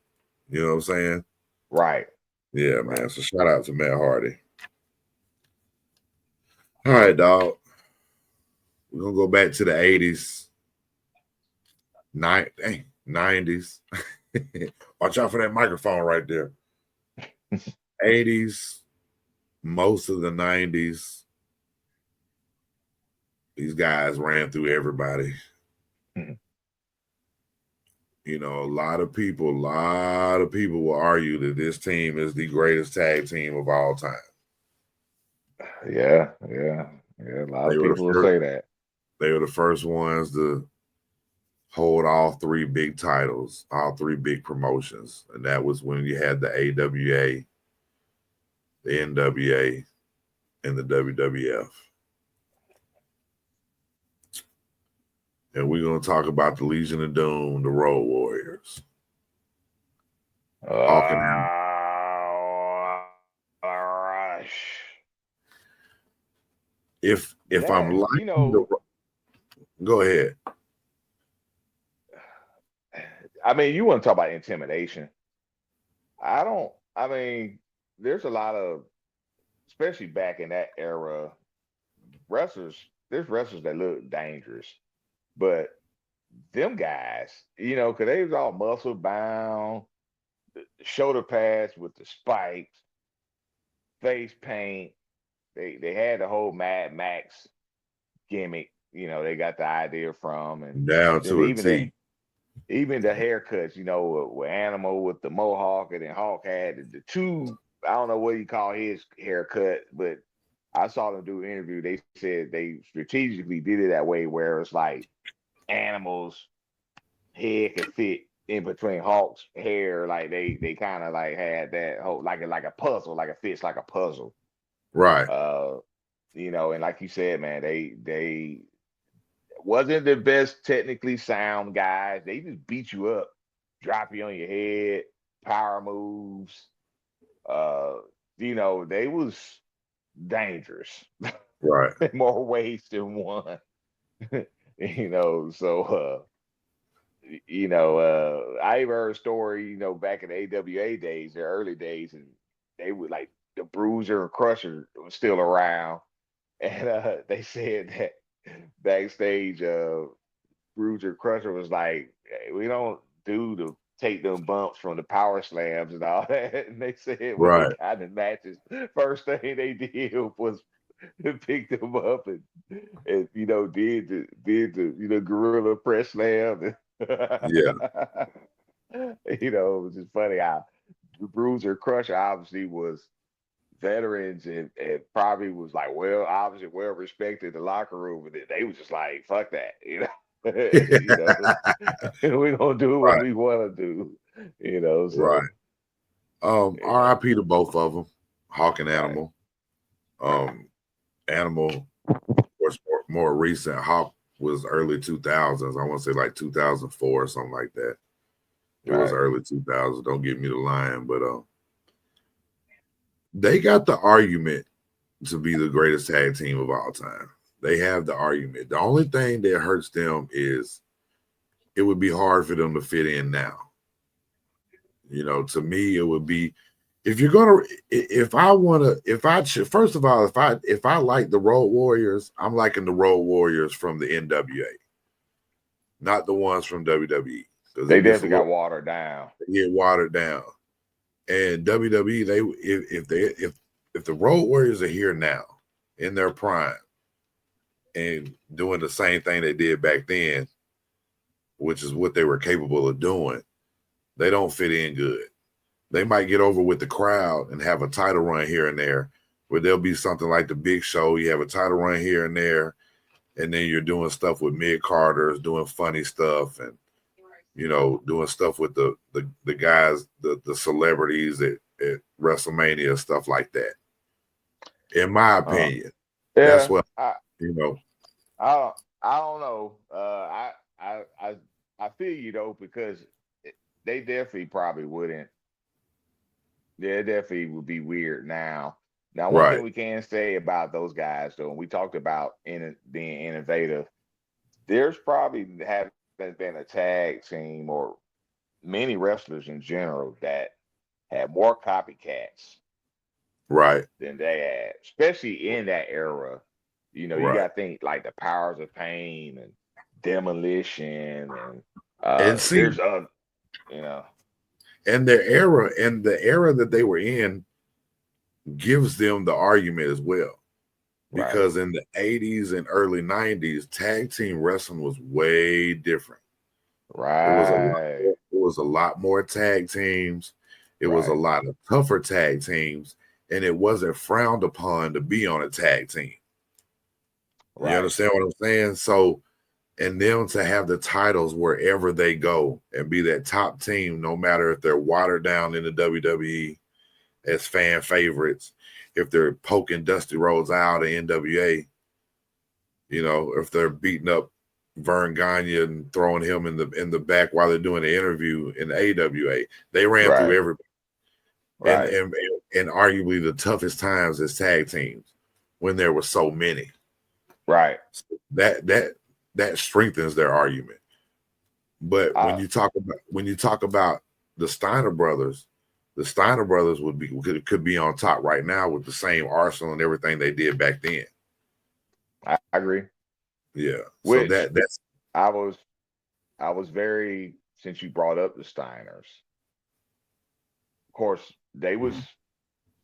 You know what I'm saying? right, Yeah, man. right. So shout out to Matt Hardy. All right, dog. We're gonna go back to the 80s, 90s. Watch out for that microphone right there. 80s, most of the 90s. These guys ran through everybody. Mhm. You know, a lot of people will argue that this team is the greatest tag team of all time. Yeah, yeah, yeah. A lot They of were the people will first. say that. They were the first ones to hold all three big titles, all three big promotions, and that was when you had the AWA, the NWA, and the WWF. And we're gonna talk about the Legion of Doom, the Road Warriors, Hawk and Hammer. Rush. If I'm That, liking the, go ahead. I mean, you want to talk about intimidation. I don't, I mean, there's a lot of, especially back in that era, wrestlers, there's wrestlers that look dangerous, but them guys, because they was all muscle bound, shoulder pads with the spikes, face paint. They had the whole Mad Max gimmick, they got the idea from, and Down then to a T. even the haircuts, with Animal with the mohawk, and then Hawk had the two. I don't know what you call his haircut, but I saw them do an interview. They said they strategically did it that way, where it's like Animal's head could fit in between Hawk's hair, like they kind of like had that whole like a puzzle, like it fits like a puzzle. Right. Uh, and like you said, man, they wasn't the best technically sound guys. They just beat you up, drop you on your head, power moves. Uh, they was dangerous Right. in more ways than one. So I even heard a story, back in the AWA days, the early days, and they would like the Bruiser and Crusher was still around, and they said that backstage, Bruiser Crusher was like, "Hey, we don't do the take them bumps from the power slams and all that." And they said when they Right. got in matches, first thing they did was pick them up and did the gorilla press slam. Yeah. It was just funny how the Bruiser Crusher obviously was veterans and probably was like obviously well respected in the locker room, and they was just like, fuck that, we're gonna do what Right. we want to do, Right. so RIP to both of them, Hawk and right, Animal. Animal was more recent. Hawk was early 2000s. I want to say like 2004 or something like that. It was right. early 2000s. Don't get me the line, but they got the argument to be the greatest tag team of all time. They have the argument. The only thing that hurts them is it would be hard for them to fit in now. To me, it would be if you're gonna if first of all, if I like the Road Warriors, I'm liking the Road Warriors from the NWA, not the ones from WWE, because They it gets a definitely got little watered down. get watered down. And WWE, if the Road Warriors are here now in their prime and doing the same thing they did back then, which is what they were capable of doing, they don't fit in good. They might get over with the crowd and have a title run here and there, where there'll be something like the Big Show. You have a title run here and there, and then you're doing stuff with mid Carters, doing funny stuff, and doing stuff with the guys, the celebrities at WrestleMania, stuff like that. In my uh, opinion, that's yeah, what I you know. I I don't know. I feel you though, because they definitely probably wouldn't. Yeah, it definitely would be weird now. Now, one thing Right, we can say about those guys, though, and we talked about being innovative, there's probably haven't been a tag team or many wrestlers in general that had more copycats right, than they had, especially in that era. You right. got to think like the Powers of Pain and Demolition, and And see, there's other, you know, and the era that they were in gives them the argument as well. right, Because in the 80s and early 90s, tag team wrestling was way different. It was right, a lot more tag teams. It was a right, lot of tougher tag teams, and it wasn't frowned upon to be on a tag team. You right, understand what I'm saying? So, and them to have the titles wherever they go and be that top team, no matter if they're watered down in the WWE as fan favorites, if they're poking Dusty Rhodes out of NWA, if they're beating up Vern Gagne and throwing him in the back while they're doing the interview in the AWA. They ran through right, everybody. And, right. and and arguably the toughest times as tag teams when there were so many. Right. So that strengthens their argument. But when I you talk about the Steiner brothers could be on top right now with the same arsenal and everything they did back then. I agree. Yeah. So Which that's I was I was very, since you brought up the Steiners. Of course, they was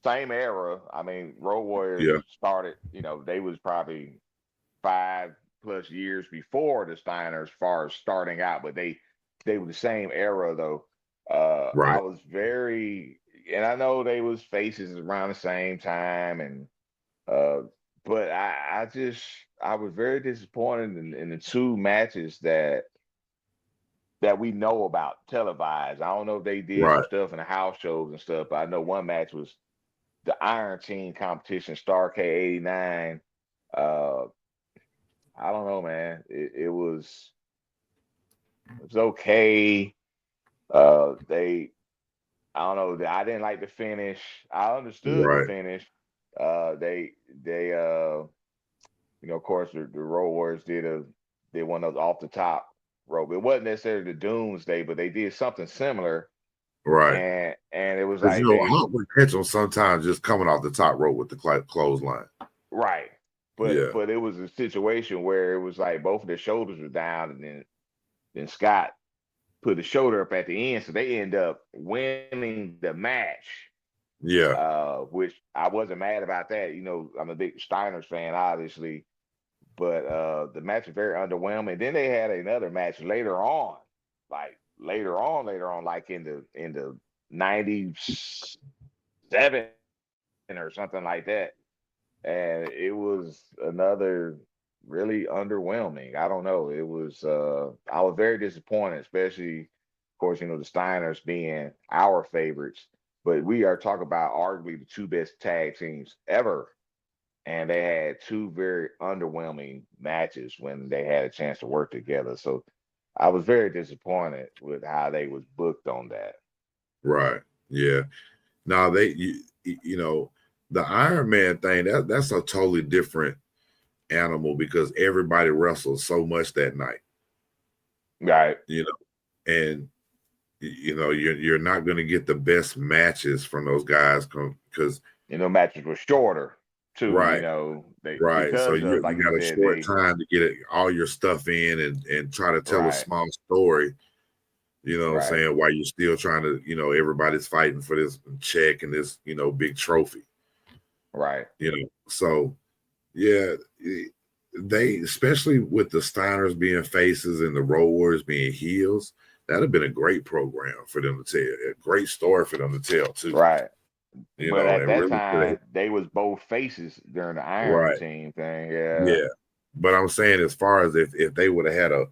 same era. I mean, Road Warriors yeah, started, they was probably 5+ years before the Steiners, as far as starting out, but they were the same era though. I right. was very, and I know they was faces around the same time, and uh, but I was very disappointed in the two matches that we know about televised. I don't know if they did some Right. stuff in the house shows and stuff, but I know one match was the Iron Team competition, Starcade '89. Uh, I don't know, man. It was okay. They I don't know. I didn't like the finish. I understood the Right, finish. They of course the Road Warriors did one of those off the top rope. It wasn't necessarily the Doomsday, but they did something similar. right. And it was Because like they Hawk would catch them sometimes just coming off the top rope with the clothesline. right. Yeah, But it was a situation where it was like both of their shoulders were down, and then Scott put the shoulder up at the end, so they end up winning the match. yeah, Which I wasn't mad about that. I'm a big Steiners fan, obviously, but the match was very underwhelming. Then they had another match later on, like in the 97 or something like that, and it was another really underwhelming. I don't know. It was I was very disappointed, especially, of course, the Steiners being our favorites. But we are talking about arguably the two best tag teams ever, and they had two very underwhelming matches when they had a chance to work together. So I was very disappointed with how they was booked on that. right. Yeah. Now the Iron Man thing, that's a totally different animal because everybody wrestled so much that night. Right. And you're not going to get the best matches from those guys because Matches were shorter too. right, They right. So because of, you like you got a said, short they time to get all your stuff in and try to tell a right, small story. You know what I'm right, saying? While you're still trying to, everybody's fighting for this check and this, big trophy. right. So yeah, they, especially with the Steiners being faces and the Road Warriors being heels, that'd have been a great program for them to tell, a great story for them to tell too. Right. But at And that really could have, time, they was both faces during the Iron right, Team thing. Yeah. yeah. But I'm saying, as far as if they would have had a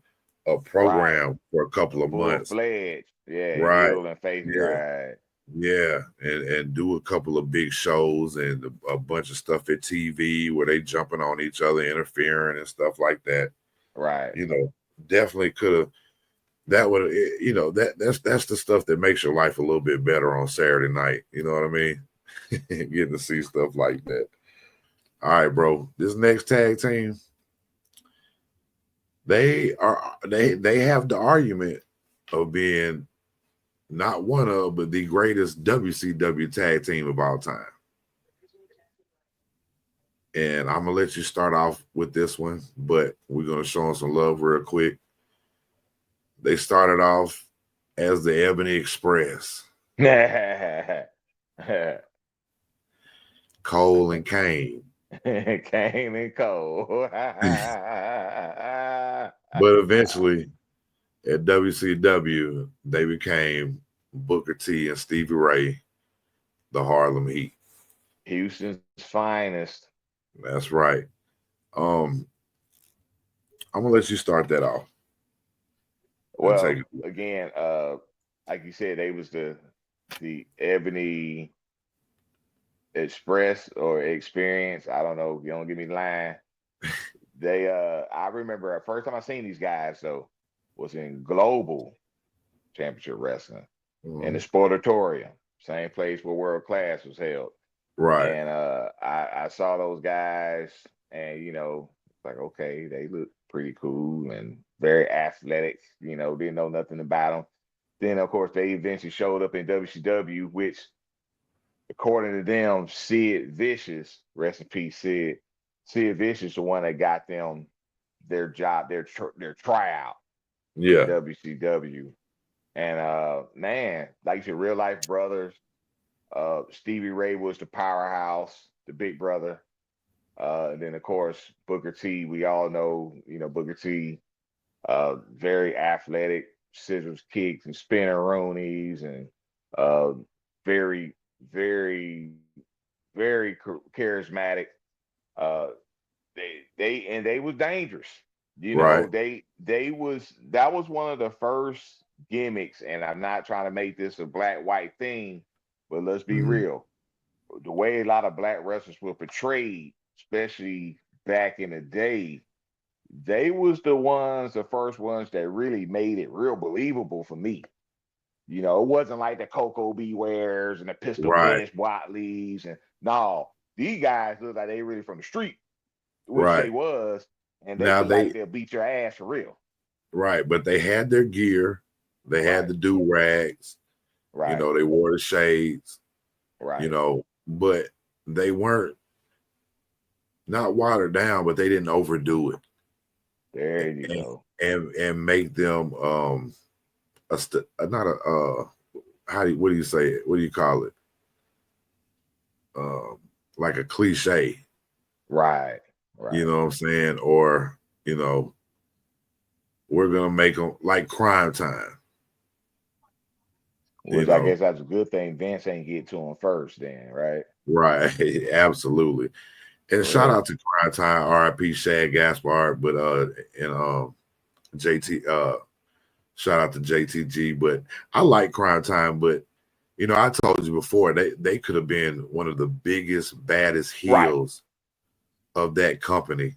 Right. program for a couple of Full months, fledged. Yeah. right, Heel and face. yeah, Right. yeah, and do a couple of big shows and a bunch of stuff at TV where they jumping on each other, interfering and stuff like that. Right. Definitely could have. That would, that's the stuff that makes your life a little bit better on Saturday night. You know what I mean? Getting to see stuff like that. All right, bro. This next tag team, they have the argument of being not one of, but the greatest WCW tag team of all time. And I'm gonna let you start off with this one, but we're gonna show them some love real quick. They started off as the Ebony Express, Cole and Kane. Kane and Cole. But eventually at WCW, they became Booker T and Stevie Ray, the Harlem Heat. Houston's finest. That's right. I'm gonna let you start that off and take Well, it. again, like you said, they was the Ebony Express or Experience. I don't know. You don't give me the line. I remember the first time I seen these guys though was in Global Championship Wrestling in the Mhm. Sportatorium, same place where World Class was held. Right. And I saw those guys, and like, okay, they look pretty cool and very athletic. Didn't know nothing about them. Then of course they eventually showed up in WCW, which according to them, Sid Vicious, rest in peace, Sid Vicious, the one that got them their job, their tryout in Yeah. WCW. And man, like you said, real life brothers. Stevie Ray was the powerhouse, the big brother. And then of course Booker T. We all know, Booker T. Very athletic, scissors kicks and spinneroonies, and uh, very, very, very charismatic. Uh, they was dangerous. Right. That was one of the first gimmicks, and I'm not trying to make this a black white thing, but let's be Mhm. real. The way a lot of black wrestlers were portrayed, especially back in the day, they was the first ones that really made it real believable for me. You know, it wasn't like the Coco Bewares and the Pistol Right, Finish Watleys and no, these guys look like they really from the street, which they right. was, and they Now look like they they'll beat your ass for real. right, but they had their gear, they had Right, the do rags, right, they wore the shades, right. but they weren't not watered down, but they didn't overdo There it you go. and make them not a what do you say it? What do you call it? Um, like a cliche, Right, you right. know what I'm saying? Or you know, we're gonna make them like Crime Time, you Which I know. guess that's a good thing. Vince ain't get to him first, then, right? Right, absolutely. And For shout real. out to Crime Time, R.I.P. Shad Gaspard, but and JT shout out to JTG. But I like Crime Time, but I told you before they could have been one of the biggest, baddest Right, heels of that company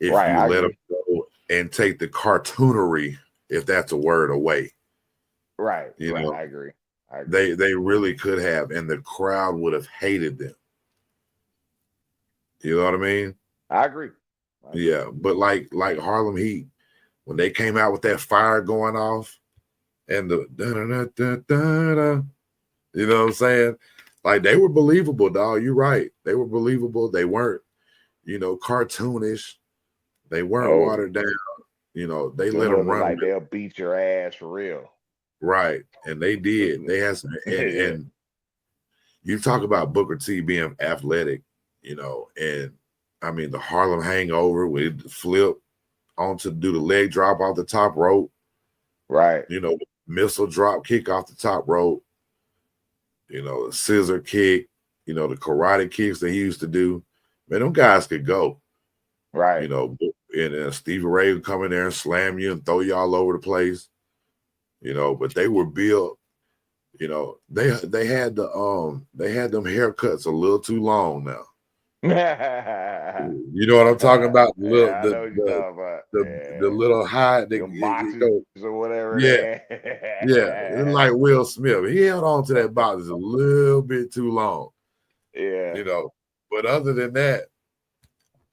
if right. you I let them agree. go and take the cartoonery, if that's a word, away. Right, You right. know, I agree. I agree. they really could have, and the crowd would have hated them. You know what I mean? I agree. I agree. Yeah, but like Harlem Heat, when they came out with that fire going off and the da da da da da, you know what I'm saying? Like they were believable, dog. You're right. They were believable. They weren't, cartoonish. They weren't Oh, watered down. They them let them wasn't run like with it. they'll beat your ass for real. Right, and they did. They had some, Yeah. and you talk about Booker T being athletic, and I mean the Harlem Hangover with flip onto do the leg drop off the top rope, Right. missile drop kick off the top rope, scissor kick, the karate kicks that he used to do. Man, them guys could go, Right. and Stevie Ray would come in there and slam you and throw you all over the place, but they were built, they had they had them haircuts a little too long now. Yeah, You know what I'm talking about? The little I know what you're talking about. the Yeah. little high Them boxes or whatever yeah, they yeah, had. like Will Smith. He held on to that box a little bit too long, Yeah. you know. But other than that,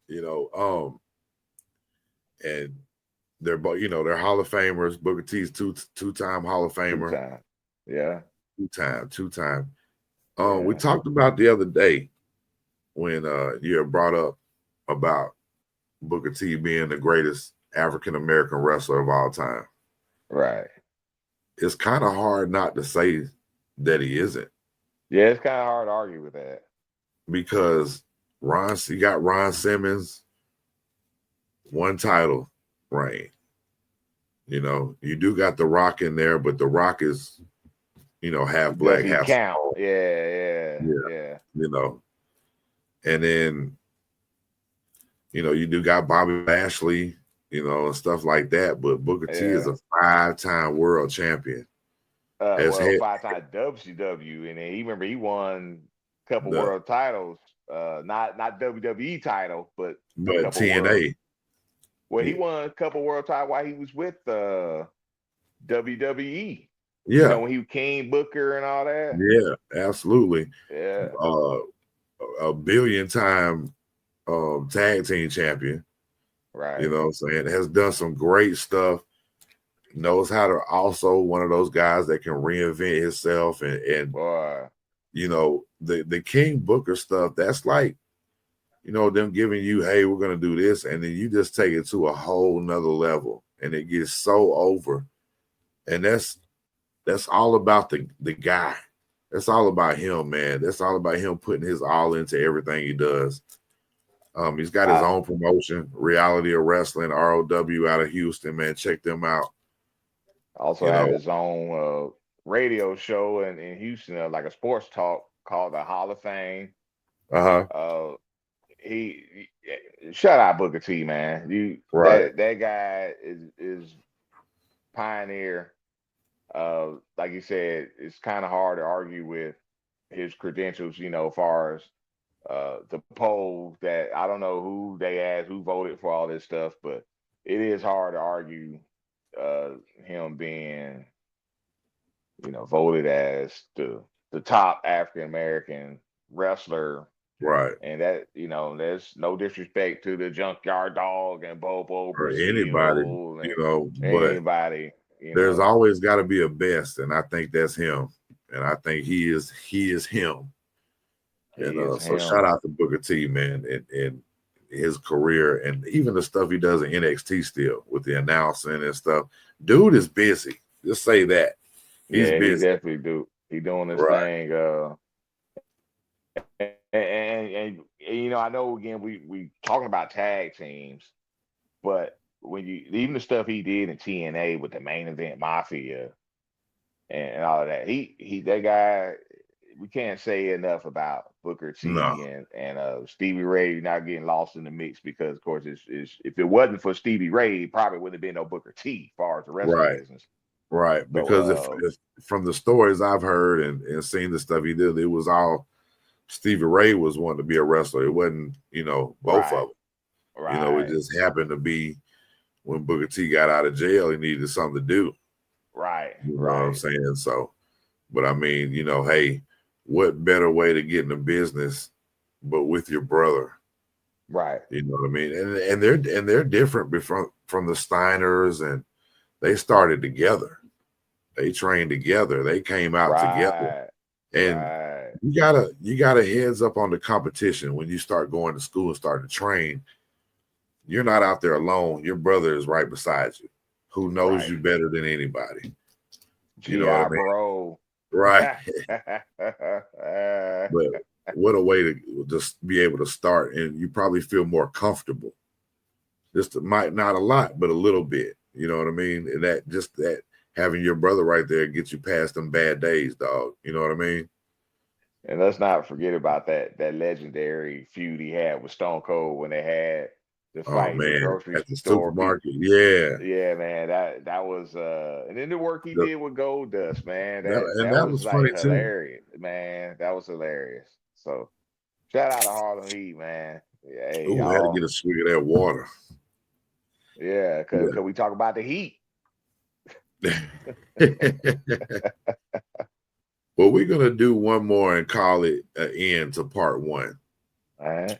you know, um, and they're both, they're Hall of Famers. Booker T's two-time Hall of Two Famer, times. Yeah. two-time. We Yeah. talked about the other day when you had brought up about Booker T being the greatest African American wrestler of all time. Right. It's kind of hard not to say that he isn't, Yeah, it's kind of hard to argue with that. because you got Ron Simmons, one title reign. You do got The Rock in there, but The Rock is, half Does black, he half count? Samoan. Yeah, yeah, Yeah, yeah. you know. And then, you do got Bobby Lashley, and stuff like that. But Booker T is Yeah. a 5-time world champion. As Well, head 5 time WCW, and then he remember he won a couple the world titles. Not WWE title, but a but couple world. TNA. Well, he Yeah, won a couple world titles while he was with WWE. You know, yeah, when he was King Booker and all that. yeah, absolutely. Yeah. Uh, a billion-time tag team champion. You Right. know what I'm saying? Has done some great stuff. Knows how to also one of those guys that can reinvent himself and Boy. the King Booker stuff, that's like, them giving you, hey, we're gonna do this, and then you just take it to a whole nother level and it gets so over. And that's all about the guy. That's all about him, man. That's all about him putting his all into everything he does. He's got his I own promotion, Reality of Wrestling, ROW, out of Houston, man. Check them out. also You have know, his own radio show in Houston, like a sports talk called the Hall of Fame. uh-huh. Uh, shout out Booker T, man. You Right. that guy is pioneer. Like you said, it's kind of hard to argue with his credentials. As far as the polls that I don't know who they asked, who voted for all this stuff, but it is hard to argue him being, voted as the top African American wrestler. Right. And that, there's no disrespect to the Junkyard Dog and Bobo Or anybody, Brazil and but anybody, there's always got to be a best, and I think that's him. And I think he is him. And so shout out to Booker T, man, and his career, and even the stuff he does in NXT still with the announcing and stuff. Dude is busy. Just say that. He's busy. He definitely do. He doing his thing. And I know again we talking about tag teams, but when even the stuff he did in TNA with the Main Event Mafia and all of that, that guy, we can't say enough about Booker T and Stevie Ray not getting lost in the mix, because of course it's if it wasn't for Stevie Ray, probably wouldn't have been no Booker T as far as the wrestling business. Right. Because if from the stories I've heard and seen the stuff he did, it was all Stevie Ray was wanting to be a wrestler. It wasn't, both of them. Right. It just happened to be when Booker T got out of jail, he needed something to do. Right. You know what I'm saying? So, but I mean, hey, what better way to get in the business but with your brother? Right. You know what I mean? And they're different from the Steiners, and they started together. They trained together. They came out together. And you got a heads up on the competition when you start going to school and start to train. You're not out there alone. Your brother is right beside you, who knows you better than anybody. You know what I mean? Bro. Right. But what a way to just be able to start, and you probably feel more comfortable. Just might not a lot, but a little bit. You know what I mean? And that having your brother right there gets you past them bad days, dog. You know what I mean? And let's not forget about that legendary feud he had with Stone Cold when they had the fight in the grocery at the store. Supermarket. Yeah, man, that was and then the work he did with Goldust, man. That was like funny hilarious, man. That was hilarious. So shout out to Harlem Heat, man. Yeah, hey, ooh, had to get a swig of that water. Yeah, because we talk about the Heat. Well, we're gonna do one more and call it an end to part one. All right. Of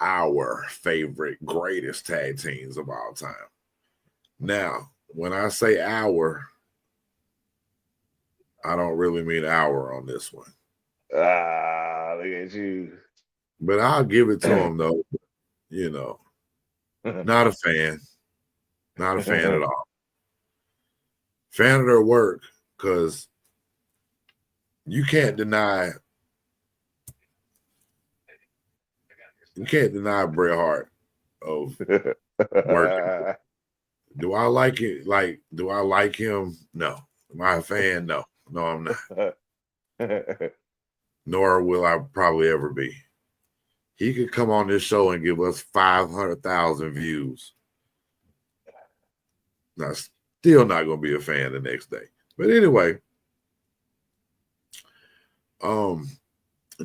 our favorite, greatest tag teams of all time. Now, when I say our, I don't really mean our on this one. Look at you. But I'll give it to them though. Not a fan. Not a fan at all. Fan of their work, because you can't deny Bret Hart of working. Do I like it? Do I like him? No. Am I a fan? No. No, I'm not. Nor will I probably ever be. He could come on this show and give us 500,000 views. Now, still not going to be a fan the next day. But anyway,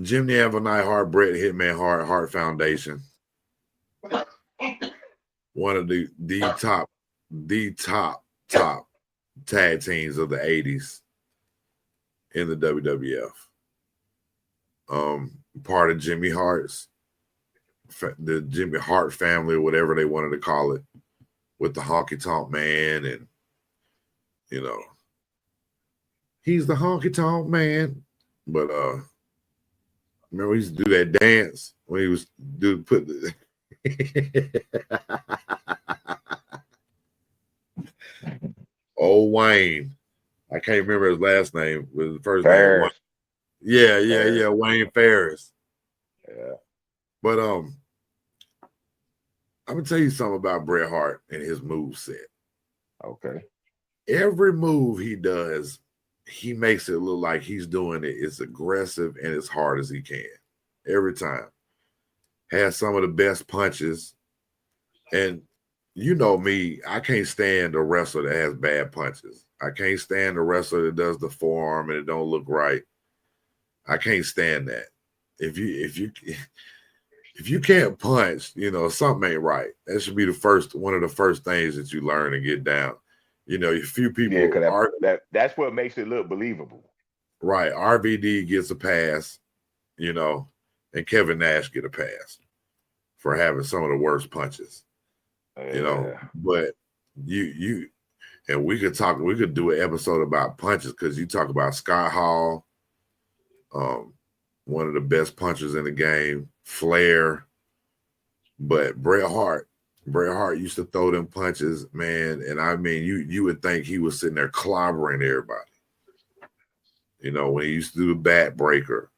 Jim the Anvil Knight Hart, Bret Hitman Hart, Hart Foundation. One of the top tag teams of the 80s in the WWF. Part of Jimmy Hart's, the Jimmy Hart family, or whatever they wanted to call it, with the Honky Tonk Man, and he's the Honky Tonk Man. But remember he used to do that dance when he was put the old Wayne. I can't remember his last name. Was the first name? Yeah, Wayne Ferris. Yeah. But I'm gonna tell you something about Bret Hart and his move set. Okay. Every move he does, he makes it look like he's doing it as aggressive and as hard as he can. Every time. Has some of the best punches. And you know me, I can't stand a wrestler that has bad punches. I can't stand a wrestler that does the forearm and it don't look right. I can't stand that. If you if you can't punch, you know, something ain't right. That should be one of the first things that you learn and get down. You know, a few Yeah, people because are that's what makes it look believable. right. RVD gets a pass, you know, and Kevin Nash get a pass for having some of the worst punches, you know. But you and we could do an episode about punches because you talk about Scott Hall, one of the best punchers in the game, Flair, but Bret Hart used to throw them punches, man. And I mean, you would think he was sitting there clobbering everybody. You know, when he used to do the bat breaker,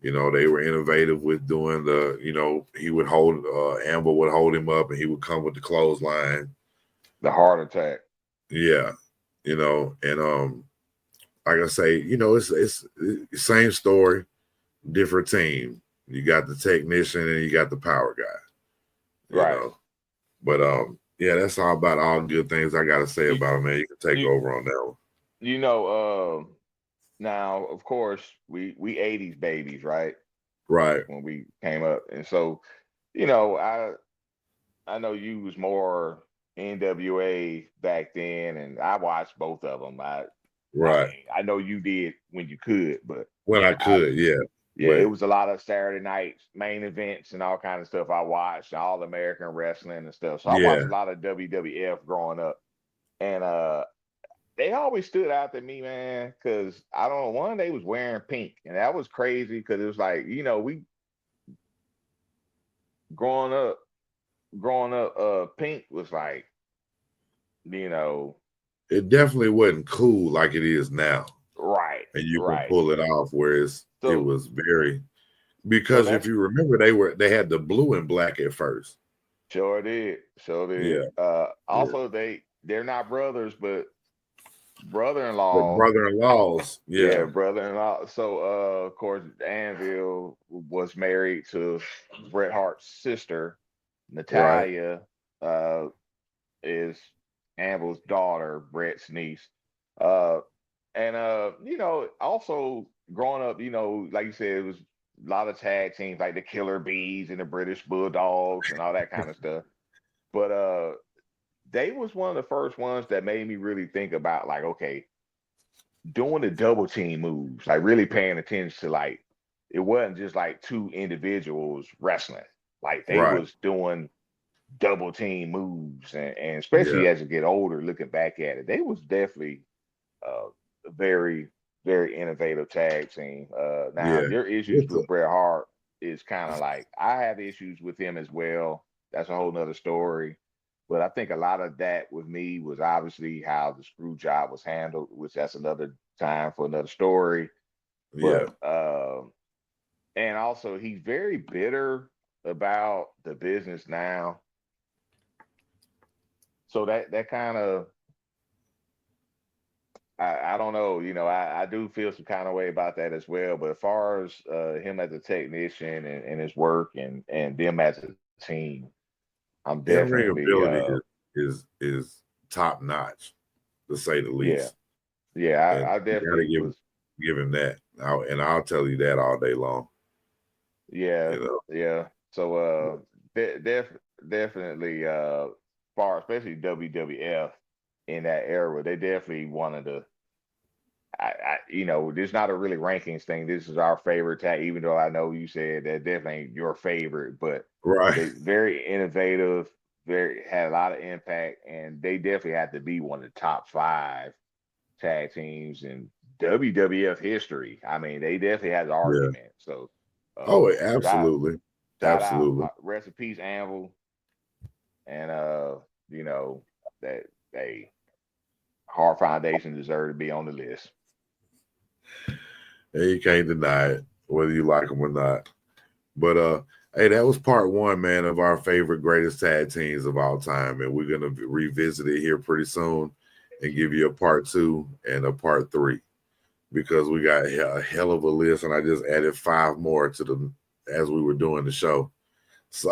you know, they were innovative with doing the, you know, he would hold, Amber would hold him up and he would come with the clothesline. The heart attack. Yeah. You know, and like I say, you know, it's same story, different team. You got the technician and you got the power guy. You know. But yeah, that's all about all good things I gotta say about him, man. You can take over on that one. You know, now of course we 80s babies, right? Right. When we came up. And so, you know, I know you was more NWA back then, and I watched both of them. I mean, I know you did when you could, but when I could, yeah. Yeah, it was a lot of Saturday nights, main events, and all kind of stuff. I watched All American Wrestling and stuff. So I watched a lot of WWF growing up, and they always stood out to me, man, because I don't know. One, they was wearing pink, and that was crazy because it was like, you know, we growing up, pink was like, you know, it definitely wasn't cool like it is now. Right. And you can pull it off, whereas it was very, because if you remember, they had the blue and black at first. Sure did. Yeah. Also, they're not brothers, but brother-in-law. Brother-in-laws. Yeah, brother-in-law. So of course, Anvil was married to Bret Hart's sister. Natalia is Anvil's daughter, Bret's niece. And you know, also growing up, you know, like you said, it was a lot of tag teams like the Killer Bees and the British Bulldogs and all that kind of stuff. But they was one of the first ones that made me really think about, like, okay, doing the double team moves, like really paying attention to, like, it wasn't just like two individuals wrestling, like they was doing double team moves, and especially as you get older, looking back at it, they was definitely a very, very innovative tag team. Now your issues with Bret Hart is kind of like, I have issues with him as well. That's a whole nother story. But I think a lot of that with me was obviously how the screw job was handled, which that's another time for another story. But and also he's very bitter about the business now. So that kind of, I don't know, you know, I do feel some kind of way about that as well. But as far as him as a technician and his work and them as a team, I'm definitely ability is top notch, to say the least. I definitely give him that. And I'll tell you that all day long. Yeah, you know? So definitely far, especially WWF in that era, they definitely wanted to. You know, this is not a really rankings thing. This is our favorite tag, even though I know you said that definitely ain't your favorite, but they very innovative, had a lot of impact, and they definitely had to be one of the top 5 tag teams in WWF history. I mean, they definitely had the argument. So, absolutely, shout out, rest in peace, Anvil, and you know, that Hart Foundation deserve to be on the list. And you can't deny it, whether you like them or not. But hey, that was part 1, man, of our favorite greatest tag teams of all time, and we're gonna revisit it here pretty soon and give you a part 2 and a part 3, because we got a hell of a list, and I just added 5 more to them as we were doing the show. So,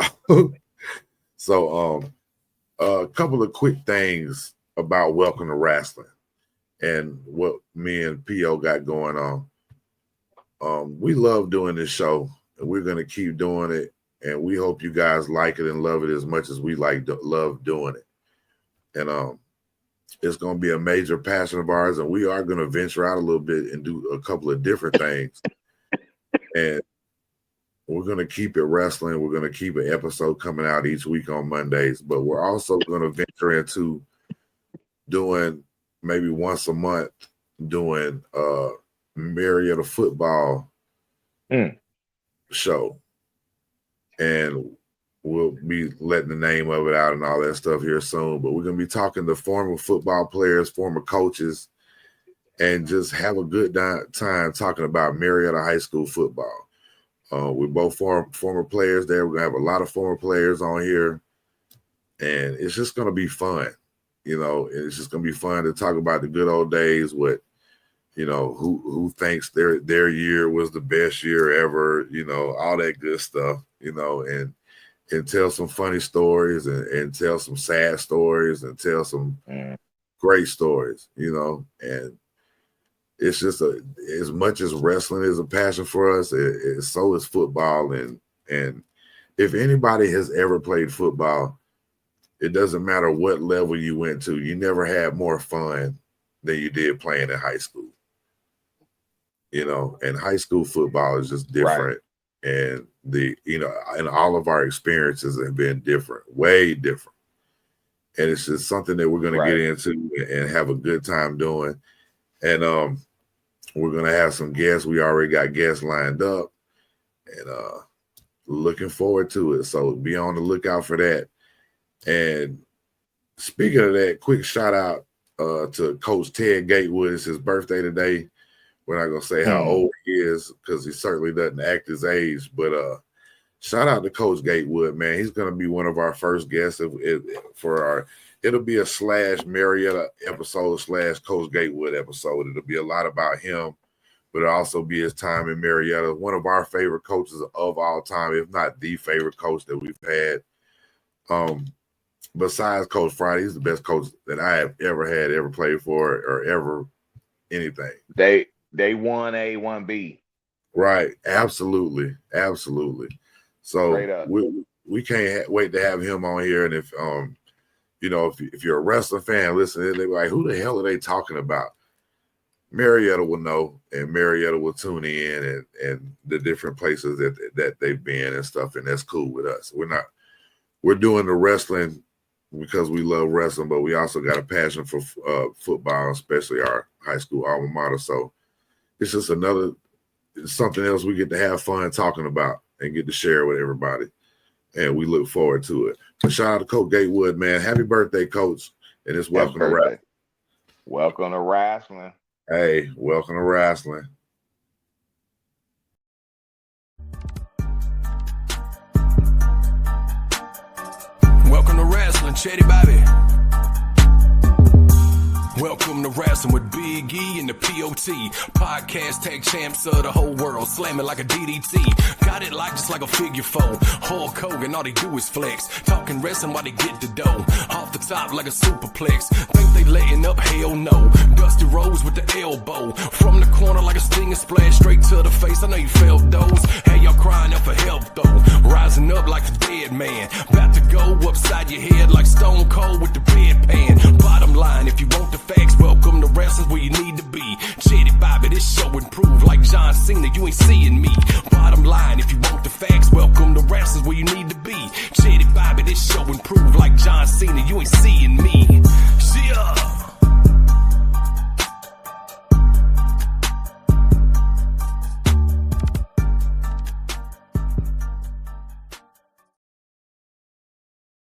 a couple of quick things about Welcome to Wrasslin and what me and P.O. got going on. We love doing this show, and we're going to keep doing it. and we hope you guys like it and love it as much as we love doing it. And it's going to be a major passion of ours, and we are going to venture out a little bit and do a couple of different things. And we're going to keep it wrestling. We're going to keep an episode coming out each week on Mondays, but we're also going to venture into doing maybe once a month, doing Marietta football show. And we'll be letting the name of it out and all that stuff here soon. But we're going to be talking to former football players, former coaches, and just have a good time talking about Marietta High School football. We're both former players there. We're going to have a lot of former players on here. And it's just going to be fun. You know, it's just going to be fun to talk about the good old days, what, you know, who thinks their year was the best year ever, you know, all that good stuff, you know, and tell some funny stories and tell some sad stories and tell some great stories, you know. And it's just as much as wrestling is a passion for us, so is football. And if anybody has ever played football, it doesn't matter what level you went to, you never had more fun than you did playing in high school. You know, and high school football is just different. Right. And and all of our experiences have been different, way different. And it's just something that we're going to get into and have a good time doing. And we're going to have some guests. We already got guests lined up, and looking forward to it. So be on the lookout for that. And speaking of that, quick shout out to Coach Ted Gatewood. It's his birthday today. We're not going to say how old he is because he certainly doesn't act his age. But shout out to Coach Gatewood, man. He's going to be one of our first guests it'll be a /Marietta episode / Coach Gatewood episode. It'll be a lot about him, but it'll also be his time in Marietta. One of our favorite coaches of all time, if not the favorite coach that we've had. Besides Coach Friday, he's the best coach that I have ever played for or ever anything. Day 1A, 1B. Right. Absolutely. So we can't wait to have him on here. And if if you're a wrestling fan, listen, they're like, who the hell are they talking about? Marietta will know, and Marietta will tune in and the different places that they've been and stuff, and that's cool with us. We're doing the wrestling because we love wrestling, but we also got a passion for football, especially our high school alma mater. So it's just something else we get to have fun talking about and get to share with everybody. And we look forward to it. So shout out to Coach Gatewood, man. Happy birthday, Coach. And it's welcome to wrestling. Welcome to wrestling. Hey, welcome to wrestling. Welcome to wrestling, Chetty Bobby. Welcome to Wrasslin with Big E and the POT. Podcast tag champs of the whole world, slamming like a DDT. Got it just like a figure four. Hulk Hogan, all they do is flex. Talking wrestling while they get the dough. Off the top like a superplex. Think they letting up? Hell no. Dusty Rose with the elbow. From the corner like a stinging splash. Straight to the face, I know you felt those. Hey, y'all crying out for help though. Rising up like a dead man. About to go upside your head like Stone Cold with the bedpan. Bottom line, if you want the facts, welcome to wrestling where you need to be. Chetty Bobby, this show improve like John Cena, you ain't seeing me. Bottom line, if you want the facts, welcome to wrestling where you need to be. Chetty Bobby, this show improve like John Cena, you ain't seeing me. See ya.